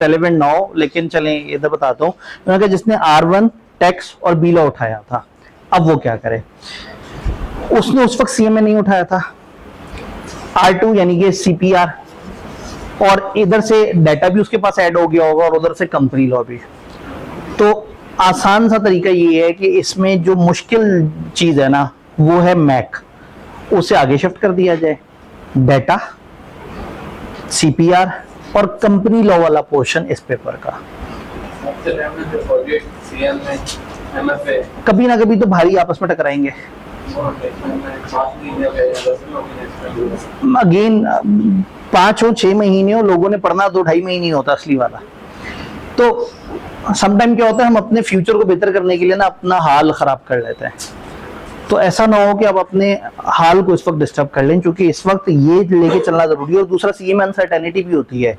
Relevant ना हो, लेकिन चलें इधर बताता हूँ। उन्होंने कहा जिसने R1 टैक्स और बी लॉ उठाया था, अब वो क्या करे। उसने उस वक्त CMA नहीं उठाया था, R2 यानी कि CPR, और इधर से डाटा भी उसके पास ऐड हो गया होगा और उधर से कंपनी लॉ भी। तो आसान सा तरीका ये है कि इसमें जो मुश्किल चीज है ना वो है मैक, उसे आगे शिफ्ट कर दिया जाए। डाटा, CPR और कंपनी लॉ वाला पोर्शन इस पेपर का। कभी ना कभी तो भारी आपस में टकराएंगे। अगेन 5 हो 6 महीने हो, लोगों ने पढ़ना 2-2.5 महीने होता असली वाला। तो समटाइम क्या होता है, हम अपने फ्यूचर को बेहतर करने के लिए ना अपना हाल खराब कर लेते हैं। तो ऐसा ना हो कि आप अपने हाल को इस वक्त डिस्टर्ब कर लें, क्योंकि इस वक्त ये लेके चलना जरूरी है। और दूसरा CMA अनसर्टेनिटी भी होती है,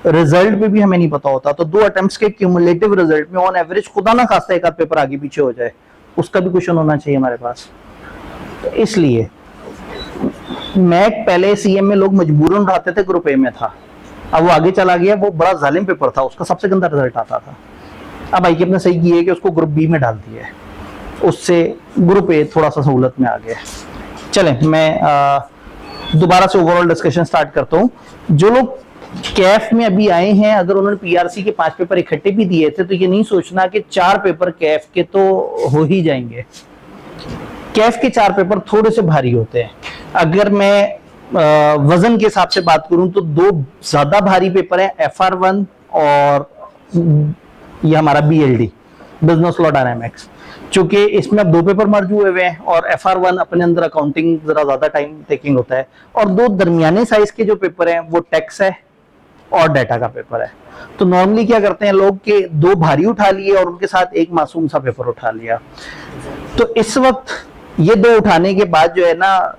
रिजल्ट में भी हमें नहीं पता होता। तो 2 अटेम्प्ट्स के क्यूमुलेटिव रिजल्ट में ऑन एवरेज खुदा ना खास्ता एक आध पेपर आगे पीछे हो जाए, उसका भी क्वेश्चन होना चाहिए हमारे पास। तो इसलिए मैक पहले CM में लोग मजबूरन उठाते थे, ग्रुप A में था, अब वो आगे चला गया। वो बड़ा जालिम पेपर था, उसका सबसे गंदा रिजल्ट आता था। अब IKEAP ने सही किया है कि उसको ग्रुप B में डाल दिया है, उससे ग्रुप A थोड़ा सा सहूलत में आ गया। चलें मैं दोबारा से ओवरऑल डिस्कशन स्टार्ट करता हूँ। जो लोग कैफ में अभी आए हैं, अगर उन्होंने PRC के 5 पेपर इकट्ठे भी दिए थे तो ये नहीं सोचना कि 4 पेपर कैफ के तो हो ही जाएंगे। कैफ के 4 पेपर थोड़े से भारी होते हैं। अगर मैं वजन के हिसाब से बात करूं तो 2 ज्यादा भारी पेपर हैं, FR1 और ये हमारा BLD, बिजनेस लॉ डायनामिक्स। चूंकि इसमें अब 2 पेपर मर्ज हुए हैं और FR1 अपने अंदर अकाउंटिंग जरा ज्यादा टाइम टेकिंग होता है, और 2 दरमियाने साइज के जो पेपर हैं वो टैक्स है और डाटा का पेपर है। तो नॉर्मली क्या करते हैं लोग कि 2 भारी उठा लिए और उनके साथ एक मासूम सा पेपर उठा लिया। तो इस वक्त ये 2 उठाने के बाद जो है ना,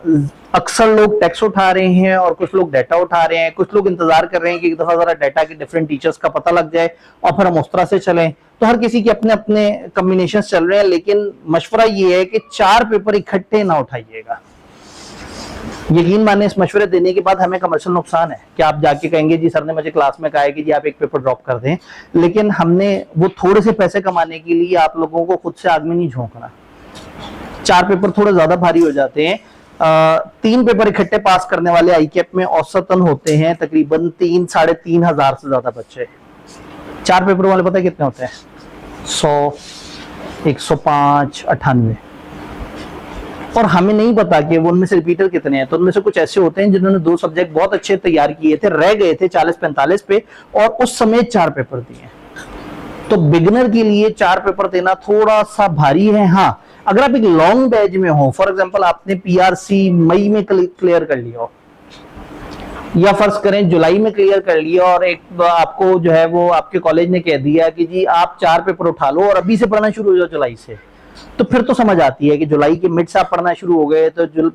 अक्सर लोग टैक्स उठा रहे हैं और कुछ लोग डाटा उठा रहे हैं। कुछ लोग इंतजार कर रहे हैं कि एक दफा जरा डाटा के डिफरेंट टीचर्स का पता लग जाए और फिर हम उस तरह से चलें। तो हर किसी के अपने अपने कॉम्बिनेशन चल रहे हैं, लेकिन मशवरा ये है कि 4 पेपर इकट्ठे ना उठाइएगा। यकीन माने इस मशवरे देने के बाद हमें कमर्शियल नुकसान है कि आप जाके कहेंगे जी सर ने मुझे क्लास में कहा है कि जी आप एक पेपर ड्रॉप कर दें, लेकिन हमने वो थोड़े से पैसे कमाने के लिए आप लोगों को खुद से आग में नहीं झोंकना। 4 पेपर थोड़े ज्यादा भारी हो जाते हैं। 3 पेपर इकट्ठे पास करने वाले IKEAP में औसतन होते हैं तकरीबन 3-3.5 हजार से ज्यादा बच्चे। 4 पेपर वाले पता है कितने होते हैं? 100, 105, 98। और हमें नहीं पता कि वो उनमें से रिपीटर कितने हैं। तो उनमें से कुछ ऐसे होते हैं जिन्होंने 2 सब्जेक्ट बहुत अच्छे तैयार किए थे, रह गए थे 40-45 पे, और उस समय 4 पेपर दिए। तो बिगिनर के लिए 4 पेपर देना थोड़ा सा भारी है। हाँ, अगर आप एक लॉन्ग बैच में हो, फॉर एग्जांपल आपने PRC मई में क्लियर कर लिया हो, या फर्ज करें जुलाई में क्लियर कर लिया, और एक आपको जो है वो आपके कॉलेज ने कह दिया कि जी आप 4 पेपर उठा लो और अभी से पढ़ना शुरू हो जाओ जुलाई से, तो फिर तो समझ आती है कि जुलाई के मिड से आप पढ़ना शुरू हो गए तो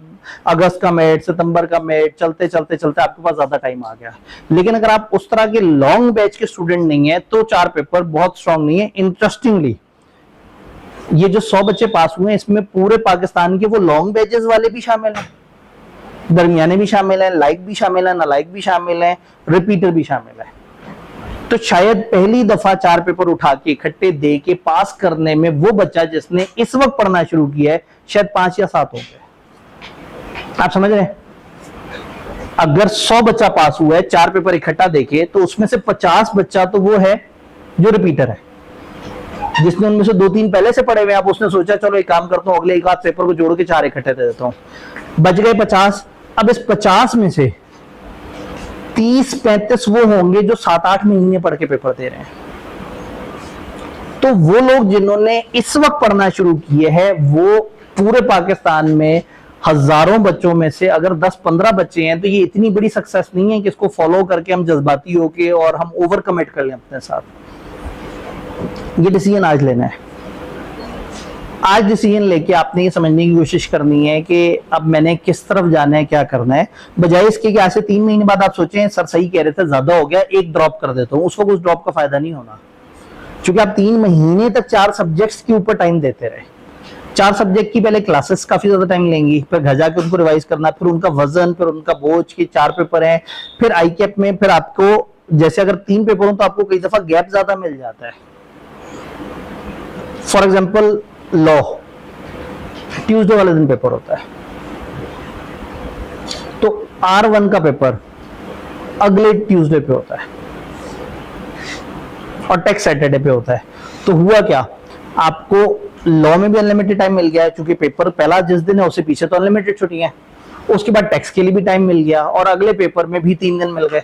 अगस्त का मिड, सितंबर का मिड, चलते चलते चलते आपके पास ज्यादा टाइम आ गया। लेकिन अगर आप उस तरह के लॉन्ग बैच के स्टूडेंट नहीं है तो 4 पेपर बहुत स्ट्रांग नहीं है। इंटरेस्टिंगली ये जो 100 बच्चे पास हुए हैं इसमें पूरे पाकिस्तान के वो लॉन्ग बैचेस वाले भी शामिल हैं, दरमियाने भी शामिल हैं, लाइक भी शामिल है, नालाइक भी शामिल है, रिपीटर भी शामिल है। तो शायद पहली दफा 4 पेपर उठा के इकट्ठे दे के पास करने में वो बच्चा जिसने इस वक्त पढ़ना शुरू किया है शायद 5 या 7 हो गए। आप समझ रहे हैं? अगर 100 बच्चा पास हुआ है 4 पेपर इकट्ठा देके, तो उसमें से 50 बच्चा तो वो है जो रिपीटर है, जिसने उनमें से 2-3 पहले से पढ़े हुए। आप उसने सोचा चलो एक काम करता हूं, अगले एक आध पेपर को जोड़ के 4 इकट्ठे दे देता हूं, बच गए 50। अब इस 50 में से 30-35 वो होंगे जो 7-8 महीने पढ़ के पेपर दे रहे हैं। तो वो लोग जिन्होंने इस वक्त पढ़ना शुरू किए हैं, वो पूरे पाकिस्तान में हजारों बच्चों में से अगर 10-15 बच्चे हैं तो ये इतनी बड़ी सक्सेस नहीं है कि इसको फॉलो करके हम जज्बाती होके और हम ओवर कमिट कर लें अपने साथ। ये डिसीजन आज लेना है। आज डिसीजन लेके आपने ये समझने की कोशिश करनी है कि अब मैंने किस तरफ जाना है, क्या करना है, बजाय इसके कि आज से 3 महीने बाद आप सोचें सर सही कह रहे थे, ज्यादा हो गया, एक ड्रॉप कर देता हूं। उस वक्त उस ड्रॉप का फायदा नहीं होना, क्योंकि आप 3 महीने तक 4 सब्जेक्ट्स के ऊपर टाइम देते रहे। 4 सब्जेक्ट की पहले क्लासेस काफी ज्यादा टाइम लेंगी, फिर घर जाके उनको रिवाइज करना, फिर उनका वजन, फिर उनका बोझ के 4 पेपर हैं, फिर IKEAP में फिर आपको जैसे अगर 3 पेपर हो तो आपको कई दफा गैप ज्यादा मिल जाता है। फॉर एग्जाम्पल लॉ, ट्यूसडे वाले दिन पेपर होता है, तो R1 का पेपर अगले ट्यूसडे पे होता है और टैक्स सैटरडे पे होता है। तो हुआ क्या, आपको लॉ में भी अनलिमिटेड टाइम मिल गया है, क्योंकि पेपर पहला जिस दिन है उससे पीछे तो अनलिमिटेड छुट्टियां हैं, उसके बाद टैक्स के लिए भी टाइम मिल गया और अगले पेपर में भी 3 दिन मिल गए।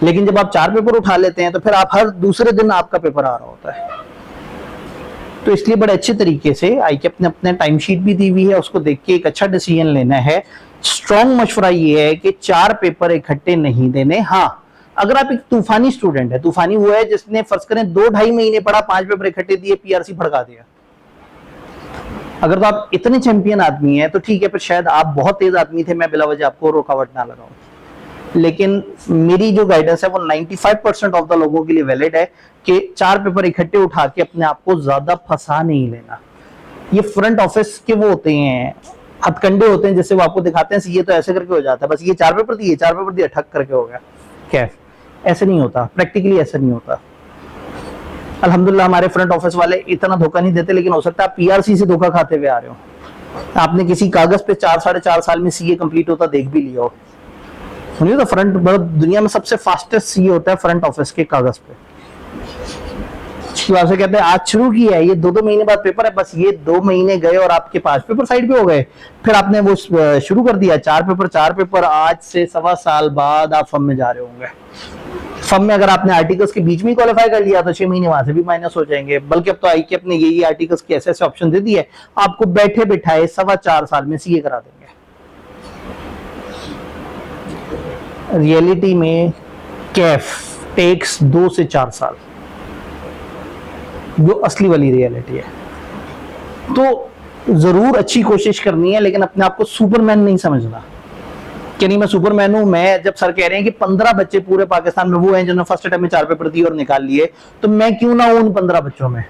लेकिन जब आप 4 पेपर उठा लेते हैं तो फिर आप हर दूसरे दिन आपका पेपर आ रहा होता है। तो इसलिए बड़े अच्छे तरीके से आईके अपने टाइम शीट भी दी हुई है, उसको देख के एक अच्छा डिसीजन लेना है। स्ट्रॉन्ग मशवरा ये है कि 4 पेपर इकट्ठे नहीं देने। हाँ, अगर आप एक तूफानी स्टूडेंट है, तूफानी वो है जिसने फर्ज करें 2-2.5 महीने पढ़ा, 5 पेपर इकट्ठे दिए, पीआरसी भड़का दिया। अगर तो आप इतने चैंपियन आदमी हैं तो ठीक है, पर शायद आप बहुत तेज आदमी थे, मैं बिला वजह आपको रुकावट ना लगाऊं। लेकिन मेरी जो गाइडेंस है वो 95% ऑफ द लोगों के लिए वैलिड है कि 4 पेपर इकट्ठे उठा के अपने आप को ज्यादा फंसा नहीं लेना। ये फ्रंट ऑफिस के वो होते हैं, हथकंडे होते हैं, जैसे वो आपको दिखाते हैं ये तो ऐसे करके हो जाता है, बस ये 4 पेपर दिए, 4 पेपर दिए, ठक करके हो गया कैफ। ऐसे नहीं होता, प्रैक्टिकली ऐसा नहीं होता। अल्हम्दुलिल्लाह हमारे फ्रंट ऑफिस वाले इतना धोखा नहीं देते, लेकिन हो सकता है आप पीआरसी से धोखा खाते हुए आ रहे हो। आपने किसी कागज पे 4-4.5 साल में सीए कंप्लीट होता देख भी लिया हो। सुनिए, तो फ्रंट दुनिया में सबसे फास्टेस्ट सीए होता है फ्रंट ऑफिस के कागज पे। आपसे कहते हैं आज शुरू किया है, ये 2-2 महीने बाद पेपर है, बस ये 2 महीने गए और आपके 5 पेपर साइड पे हो गए। फिर आपने वो शुरू कर दिया 4 पेपर, आज से 1.25 साल बाद आप फर्म में जा रहे होंगे। फर्म में अगर आपने आर्टिकल्स के बीच में क्वालिफाई कर लिया तो 6 महीने वहां से भी माइनस हो जाएंगे। बल्कि अब तो आईके अपने यही आर्टिकल्स के ऐसे ऑप्शन दे दिए, आपको बैठे बिठाए 4.25 साल में सीए करा देंगे। रियलिटी में कैफ टेक्स 2 से 4 साल, जो असली वाली रियलिटी है। तो जरूर अच्छी कोशिश करनी है, लेकिन अपने आप को सुपरमैन नहीं समझना कि नहीं मैं सुपरमैन हूं। मैं जब सर कह रहे हैं कि 15 बच्चे पूरे पाकिस्तान में वो हैं जिन्होंने फर्स्ट अटेम्प्ट में 4 पेपर दिए और निकाल लिए, तो मैं क्यों ना हूं उन 15 बच्चों में।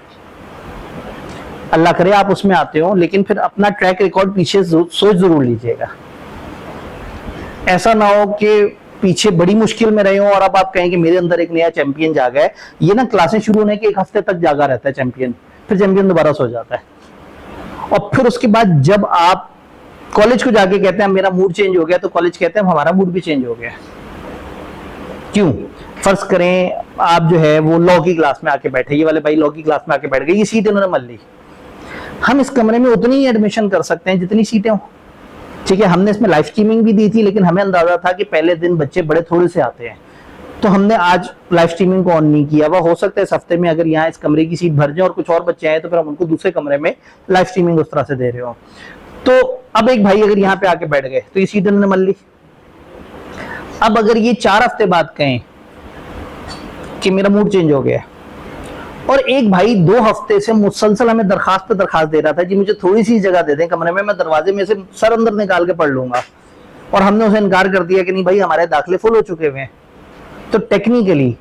अल्लाह करे आप उसमें आते हो, लेकिन फिर अपना ट्रैक रिकॉर्ड पीछे सोच जरूर लीजिएगा। ऐसा ना हो कि पीछे बड़ी मुश्किल में रहे हो और अब आप कहें कि मेरे अंदर एक नया चैंपियन जागा है। ये ना क्लासें शुरू होने के 1 हफ्ते तक जागा रहता है चैंपियन, फिर चैंपियन दोबारा सो जाता है। और फिर उसके बाद जब आप कॉलेज को जाके कहते हैं मेरा मूड चेंज हो गया, तो कॉलेज कहते हैं हमारा मूड भी चेंज हो गया। क्यों? फर्ज करें आप जो है वो लॉ की क्लास में आके बैठे, ये वाले भाई लॉ की क्लास में आके बैठ गए, ये सीट इन्होंने मल ली। हम इस कमरे में उतनी ही एडमिशन कर सकते हैं जितनी सीटें हो, ठीक है। हमने इसमें लाइव स्ट्रीमिंग भी दी थी, लेकिन हमें अंदाजा था कि पहले दिन बच्चे बड़े थोड़े से आते हैं, तो हमने आज लाइव स्ट्रीमिंग को ऑन नहीं किया। वह हो सकता है इस हफ्ते में अगर यहाँ इस कमरे की सीट भर जाए और कुछ और बच्चे आए तो फिर हम उनको दूसरे कमरे में लाइव स्ट्रीमिंग उस तरह से दे रहे हो। तो अब एक भाई अगर यहाँ पे आके बैठ गए तो ये सीट इन्होंने मल ली। अब अगर ये 4 हफ्ते बाद कहें कि मेरा मूड चेंज हो गया, और एक भाई 2 हफ्ते से मुसलसल हमें दरखास्त पे दरखास्त दे रहा था जी मुझे थोड़ी सी जगह दे दें कमरे में, मैं दरवाजे में से सर अंदर निकाल के पढ़ लूंगा, और हमने उसे इनकार कर दिया कि नहीं भाई हमारे दाखिले फुल हो चुके हुए हैं। तो टेक्निकली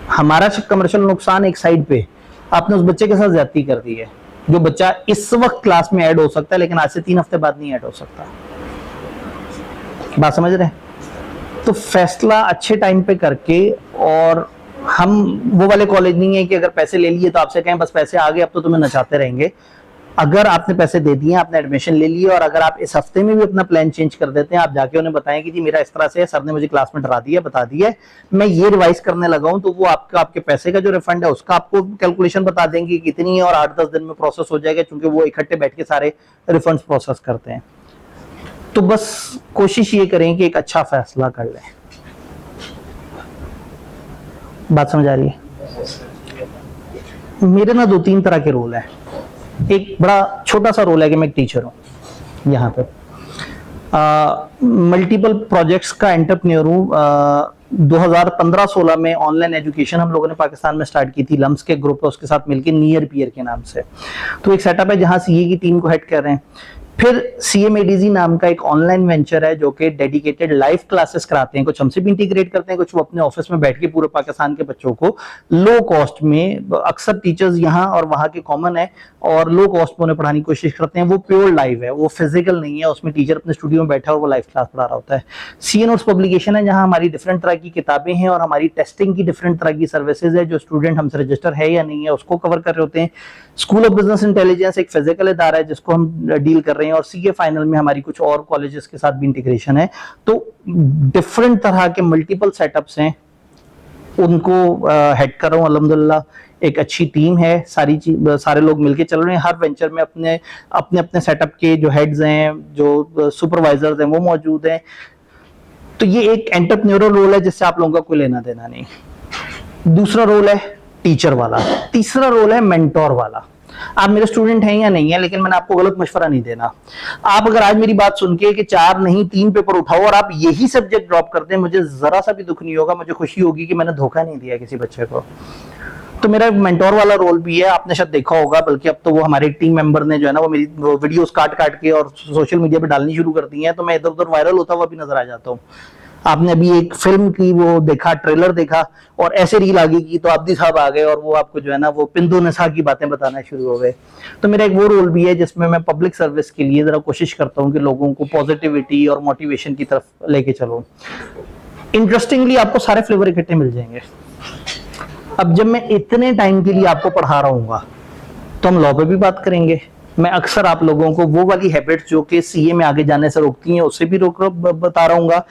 हमारा कमर्शियल नुकसान एक साइड पे, आपने उस बच्चे के साथ ज्यादती कर दी है, जो बच्चा इस वक्त क्लास में ऐड हो सकता है लेकिन आज से 3 हफ्ते बाद नहीं ऐड हो सकता। बात समझ रहे हैं? तो फैसला अच्छे टाइम पे करके, और हम वो वाले कॉलेज नहीं है कि अगर पैसे ले लिए तो आपसे कहें बस पैसे आ गए अब तो तुम्हें नचाते रहेंगे। अगर आपने पैसे दे दिए, आपने एडमिशन ले लिए, और अगर आप इस हफ्ते में भी अपना प्लान चेंज कर देते हैं, आप जाके उन्हें बताएं कि जी मेरा इस तरह से है, सर ने मुझे क्लास में डरा दिया, बता दिया, मैं ये रिवाइज करने लगा हूं, तो वो आपके पैसे का जो रिफंड है उसका आपको कैलकुलेशन बता देंगे कितनी है, और 8-10 दिन में प्रोसेस हो जाएगा, क्योंकि वो इकट्ठे बैठ के सारे रिफंड प्रोसेस करते हैं। तो बस कोशिश ये करें कि एक अच्छा फैसला कर लें। बात समझ आ रही है? मेरे ना 2-3 तरह के रोल है। एक बड़ा छोटा सा रोल है कि मैं एक टीचर हूँ यहाँ पे, मल्टीपल प्रोजेक्ट्स का एंटरप्रेन्योर हूँ। 2015-16 में ऑनलाइन एजुकेशन हम लोगों ने पाकिस्तान में स्टार्ट की थी, लम्स के ग्रुप है उसके साथ मिलकर, नियर पीयर के नाम से। तो एक सेटअप है जहाँ सीए की टीम को हेड कर रहे हैं। फिर CMADZ नाम का एक ऑनलाइन वेंचर है जो कि डेडिकेटेड लाइव क्लासेस कराते हैं, कुछ हमसे भी इंटीग्रेट करते हैं, कुछ वो अपने ऑफिस में बैठ के पूरे पाकिस्तान के बच्चों को लो कॉस्ट में, अक्सर टीचर्स यहाँ और वहाँ के कॉमन है और लो कॉस्ट में उन्हें पढ़ाने की कोशिश करते हैं। वो प्योर लाइव है, वो फिजिकल नहीं है, उसमें टीचर अपने स्टूडियो में बैठा और वो लाइव क्लास पढ़ा रहा होता है। CA नोट्स पब्लिकेशन है जहाँ हमारी डिफरेंट तरह की किताबें हैं और हमारी टेस्टिंग की डिफरेंट तरह की सर्विसेज है, जो स्टूडेंट हमसे रजिस्टर है या नहीं है उसको कवर कर रहे होते हैं। स्कूल ऑफ बिजनेस इंटेलिजेंस एक फिजिकल इदारा है जिसको हम डील कर रहे हैं, और CA फाइनल में हमारी कुछ और कॉलेजेस के साथ भी इंटीग्रेशन है। तो डिफरेंट तरह के मल्टीपल सेटअप्स हैं, उनको हेड कर रहा हूं अल्हम्दुलिल्लाह। एक अच्छी टीम है, सारे लोग मिलके चल रहे हैं। हर वेंचर में अपने अपने सेटअप के जो हेड्स हैं, जो सुपरवाइजर्स हैं, वो मौजूद हैं। तो ये एक एंटरप्रेन्योरल रोल है जिससे आप लोगों का कोई लेना देना नहीं। दूसरा रोल है टीचर वाला। तीसरा रोल है मेंटोर वाला। आप मेरे स्टूडेंट हैं या नहीं है, लेकिन मैंने आपको गलत मशवरा नहीं देना। आप अगर आज मेरी बात सुन के कि 4 नहीं 3 पेपर उठाओ और आप यही सब्जेक्ट ड्रॉप करते हैं, मुझे जरा सा भी दुख नहीं होगा, मुझे खुशी होगी कि मैंने धोखा नहीं दिया किसी बच्चे को। तो मेरा मेंटोर वाला रोल भी है, आपने शायद देखा होगा, बल्कि अब तो वो हमारे टीम मेंबर ने जो है ना वो मेरी वीडियोस काट काट के और सोशल मीडिया पे डालनी शुरू कर दी है, तो मैं इधर उधर वायरल होता हुआ भी नजर आ जाता हूँ। आपने अभी एक फिल्म की वो देखा, ट्रेलर देखा और ऐसे रील आ गई की तो आब्दी साहब आ गए और वो आपको जो है ना वो पिंदो नसा की बातें बताना शुरू हो गए। तो मेरा एक वो रोल भी है जिसमें मैं पब्लिक सर्विस के लिए जरा कोशिश करता हूँ कि लोगों को पॉजिटिविटी और मोटिवेशन की तरफ लेके चलो। इंटरेस्टिंगली आपको सारे फ्लेवर इकट्ठे मिल जाएंगे। अब जब मैं इतने टाइम के लिए आपको पढ़ा रहा हूँ तो हम लॉ पे भी बात करेंगे। मैं अक्सर आप लोगों को वो वाली हैबिट्स जो कि CA में आगे जाने से रोकती हैं उससे भी बता रहा हूँ।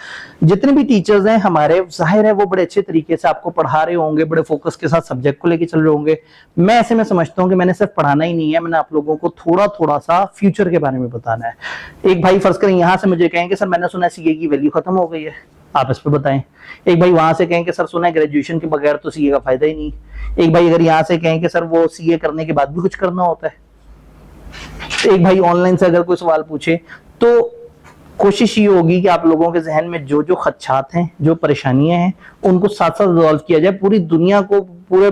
जितने भी टीचर्स हैं हमारे, जाहिर है वो बड़े अच्छे तरीके से आपको पढ़ा रहे होंगे, बड़े फोकस के साथ सब्जेक्ट को लेके चल रहे होंगे। मैं ऐसे में समझता हूँ कि मैंने सिर्फ पढ़ाना ही नहीं है, मैंने आप लोगों को थोड़ा थोड़ा सा फ्यूचर के बारे में बताना है। एक भाई फर्ज करें यहाँ से मुझे कहें कि सर मैंने सुना है CA की वैल्यू खत्म हो गई है, आप इस पे बताएं। एक भाई वहां से कहें कि सर सुना है ग्रेजुएशन के बगैर तो CA का फायदा ही नहीं। एक भाई अगर यहाँ से कहें कि सर वो CA करने के बाद भी कुछ करना होता है। एक भाई ऑनलाइन से अगर कोई सवाल पूछे, तो कोशिश ये होगी कि आप लोगों के जहन में जो जो खदशात हैं, जो परेशानियां हैं, उनको साथ साथ रिजॉल्व किया जाए। पूरी दुनिया को, पूरे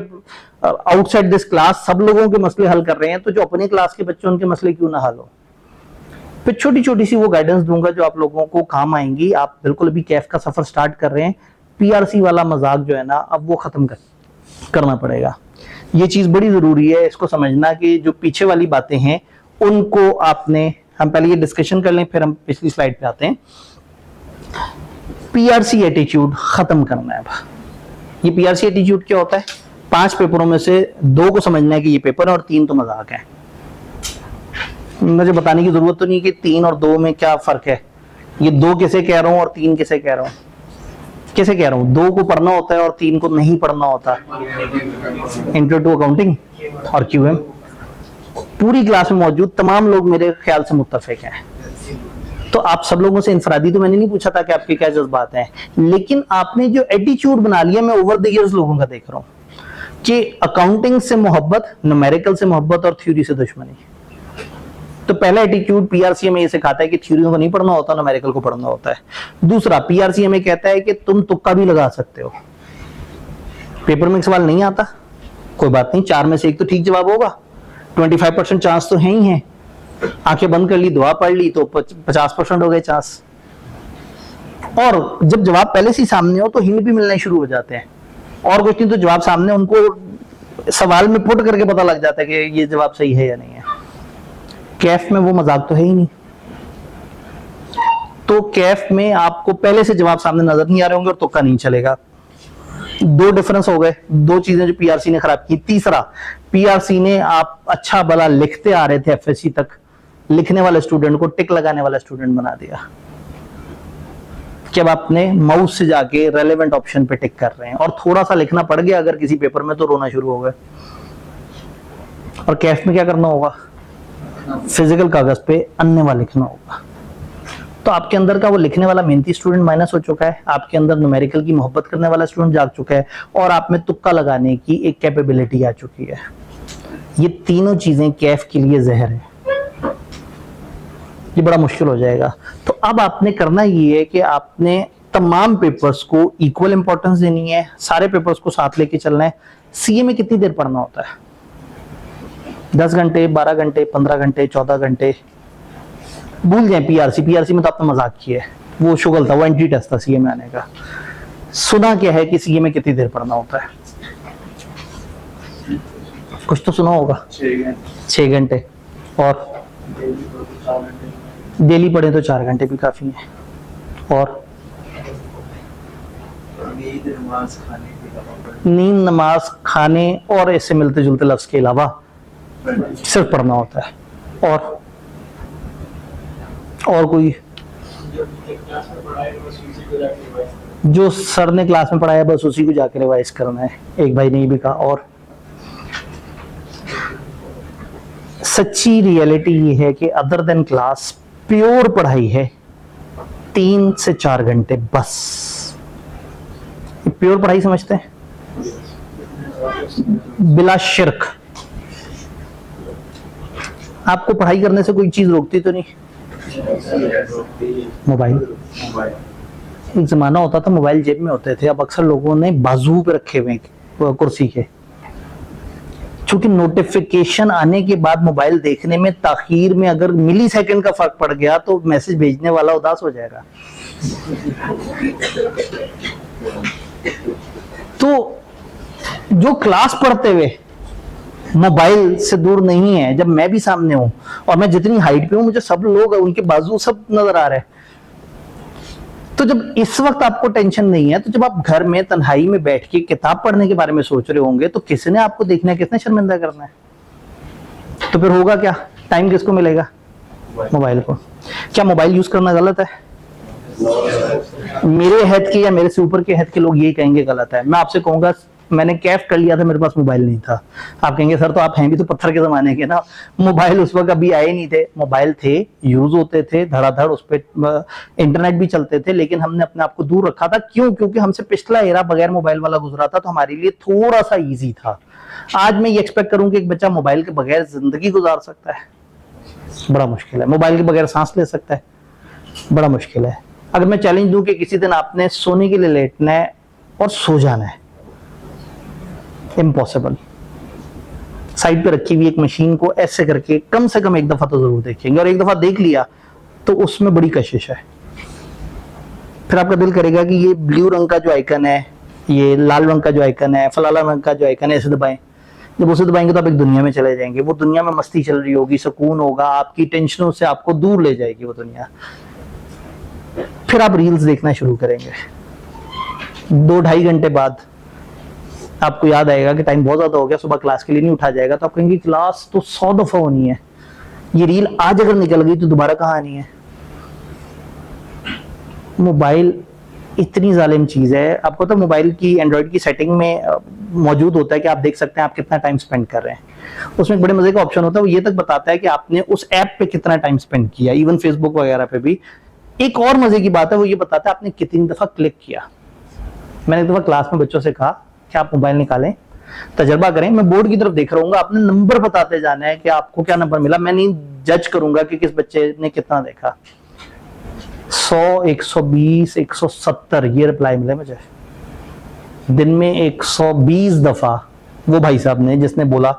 आउटसाइड दिस क्लास सब लोगों के मसले हल कर रहे हैं, तो जो अपनी क्लास के बच्चे उनके मसले क्यों ना हल हो। फिर छोटी छोटी सी वो गाइडेंस दूंगा जो आप लोगों को काम आएंगी। आप बिल्कुल अभी कैफ का सफर स्टार्ट कर रहे हैं, PRC वाला मजाक जो है ना अब वो खत्म करना पड़ेगा। ये चीज बड़ी जरूरी है, इसको समझना कि जो पीछे वाली बातें हैं उनको आपने, हम पहले ये डिस्कशन कर लें फिर हम पिछली स्लाइड पे आते हैं। PRC एटीट्यूड खत्म करना है। ये PRC एटीट्यूड क्या होता है? 5 पेपरों में से 2 को समझना है कि ये पेपर है और 3 तो मजाक है। मुझे बताने की जरूरत तो नहीं कि 3 और 2 में क्या फर्क है। ये 2 कैसे कह रहा हूं और 3 कैसे कह रहा हूं, कैसे कह रहा हूं? 2 को पढ़ना होता है और 3 को नहीं पढ़ना होता। इंट्रो टू अकाउंटिंग और QM पूरी क्लास में मौजूद तमाम लोग मेरे ख्याल से मुत्तफिक हैं। तो आप सब लोगों से इंफरादी तो मैंने नहीं पूछा था कि आपके क्या जज्बात हैं, लेकिन आपने जो एटीट्यूड बना लिया, मैं ओवर द इयर्स लोगों का देख रहा हूं कि अकाउंटिंग से मोहब्बत, न्यूमेरिकल से मोहब्बत और थ्योरी से दुश्मनी। तो पहला एटीट्यूड PRC में ये सिखाता है कि थ्योरी को नहीं पढ़ना होता, न्यूमेरिकल को पढ़ना होता है। दूसरा, PRC में कहता है कि तुम तुक्का भी लगा सकते हो। पेपर में एक सवाल नहीं आता, कोई बात नहीं, 4 में से 1 तो ठीक जवाब होगा, 25% चांस तो है ही है। आंखें बंद कर ली, दुआ पढ़ ली तो 50% हो गए चांस। और जब जवाब पहले से ही सामने हो तो हिंट भी मिलने शुरू हो जाते हैं, और कुछ नहीं तो जवाब सामने, उनको सवाल में पुट करके पता लग जाता है कि ये जवाब सही है या नहीं है। कैफ में वो मजाक तो है ही नहीं। तो कैफ में आपको पहले से जवाब सामने नजर नहीं आ रहे होंगे और तुक्का नहीं चलेगा। 2 डिफरेंस हो गए, 2 चीजें जो PRC ने खराब की। तीसरा, PRC ने आप अच्छा भला लिखते आ रहे थे FSC तक, लिखने वाले स्टूडेंट को टिक लगाने वाला स्टूडेंट बना दिया। जब आपने माउस से जाके रेलेवेंट ऑप्शन पे टिक कर रहे हैं और थोड़ा सा लिखना पड़ गया अगर किसी पेपर में तो रोना शुरू हो गए। और कैफ में क्या करना होगा? फिजिकल कागज पे अन्य लिखना होगा। तो आपके अंदर का वो लिखने वाला मेहनती स्टूडेंट माइनस हो चुका है, आपके अंदर न्यूमेरिकल की मोहब्बत करने वाला स्टूडेंट जाग चुका है, और आप में तुक्का लगाने की एक कैपेबिलिटी आ चुकी है। ये तीनों चीजें कैफ के लिए जहर है, ये बड़ा मुश्किल हो जाएगा। तो अब आपने करना ये है कि आपने तमाम पेपर्स को इक्वल इंपॉर्टेंस देनी है, सारे पेपर्स को साथ लेके चलना है। CA में कितनी देर पढ़ना होता है? 10 घंटे, 12 घंटे, 15 घंटे, 14 घंटे? भूल जाए पीआरसी में तो आपने मजाक किया है, वो शुगल था, वो एंट्री टेस्ट था सीए में आने का। सुना क्या है कि सीए में कितनी देर पढ़ना होता है? कुछ तो सुना होगा। 6 घंटे। और डेली पढ़े तो 4 घंटे भी काफी है। और नींद, नमाज, खाने और ऐसे मिलते जुलते लफ्ज के अलावा सिर्फ पढ़ना होता है। और कोई जो सर ने क्लास में पढ़ाया बस उसी को जाकर रिवाइज करना है। एक भाई ने भी कहा। और सच्ची रियलिटी ये है कि अदर देन क्लास प्योर पढ़ाई है 3 से 4 घंटे बस। प्योर पढ़ाई समझते हैं? बिला शिरक। आपको पढ़ाई करने से कोई चीज रोकती तो नहीं? मोबाइल। एक जमाना होता था मोबाइल जेब में होते थे, अब अक्सर लोगों ने बाजू पे रखे हुए कुर्सी के। चूंकि नोटिफिकेशन आने के बाद मोबाइल देखने में ताखीर में अगर मिली सेकंड का फर्क पड़ गया तो मैसेज भेजने वाला उदास हो जाएगा। तो जो क्लास पढ़ते हुए मोबाइल से दूर नहीं है, जब मैं भी सामने हूं और मैं जितनी हाइट पे हूं मुझे सब लोग उनके बाजू सब नजर आ रहे हैं, तो जब इस वक्त आपको टेंशन नहीं है तो जब आप घर में तन्हाई में बैठ के किताब पढ़ने के बारे में सोच रहे होंगे तो किसने आपको देखना है, किसने शर्मिंदा करना है? तो फिर होगा क्या? टाइम किसको मिलेगा? मोबाइल को। क्या मोबाइल यूज करना गलत है? मेरे हैत के या मेरे से ऊपर के हैत के लोग यही कहेंगे गलत है। मैं आपसे कहूंगा मैंने कैफ कर लिया था, मेरे पास मोबाइल नहीं था। आप कहेंगे सर तो आप हैं भी तो पत्थर के जमाने के ना, मोबाइल उस वक्त अभी आए नहीं थे। मोबाइल थे, यूज होते थे धड़ाधड़, उस पर इंटरनेट भी चलते थे, लेकिन हमने अपने आप को दूर रखा था। क्यों? क्योंकि हमसे पिछला एरा बगैर मोबाइल वाला गुजरा था, तो हमारे लिए थोड़ा सा ईजी था। आज मैं ये एक्सपेक्ट करूं कि एक बच्चा मोबाइल के बगैर जिंदगी गुजार सकता है? बड़ा मुश्किल है। मोबाइल के बगैर सांस ले सकता है? बड़ा मुश्किल है। अगर मैं चैलेंज दूं कि किसी दिन आपने सोने के लिए लेटना है और सो जाना है, इम्पॉसिबल। साइड पे रखी हुई एक मशीन को ऐसे करके कम से कम एक दफा तो जरूर देखेंगे, और एक दफा देख लिया तो उसमें बड़ी कशिश है। फिर आपका दिल करेगा कि ये ब्लू रंग का जो आइकन है, ये लाल रंग का जो आइकन है, फलाना रंग का जो आइकन है, ऐसे दबाएं। जब उसे दबाएंगे तो आप एक दुनिया में चले जाएंगे। वो दुनिया में मस्ती चल रही होगी, सुकून होगा, आपकी टेंशनों से आपको दूर ले जाएगी वो दुनिया। फिर आप रील्स देखना शुरू करेंगे। 2-2.5 घंटे बाद आपको याद आएगा कि टाइम बहुत ज्यादा हो गया, सुबह क्लास के लिए नहीं उठा जाएगा, तो आप कहेंगे क्लास तो 100 दफा होनी है, ये रील आज अगर निकल गई तो दोबारा कहाँ आनी है? मोबाइल इतनी जालिम चीज है। आपको तो मोबाइल की एंड्रॉइड की सेटिंग में मौजूद होता है कि आप देख सकते हैं आप कितना टाइम स्पेंड कर रहे हैं। उसमें एक बड़े मजे का ऑप्शन होता है, वो ये तक बताता है कि आपने उस ऐप पे कितना टाइम स्पेंड किया। इवन फेसबुक वगैरह पे भी एक और मजे की बात है, वो ये बताता है आपने कितनी दफा क्लिक किया। मैंने एक दफा क्लास में बच्चों से कहा कि आप मोबाइल निकालें, तजर्बा करें, मैं बोर्ड की तरफ देख रहा हूँ, आपने नंबर बताते जाना है कि आपको क्या नंबर मिला। मैं नहीं जज करूंगा कि किस बच्चे ने कितना देखा। 100, 120, 170 ये रिप्लाई मिले मुझे दिन में 120 दफा। वो भाई साहब ने जिसने बोला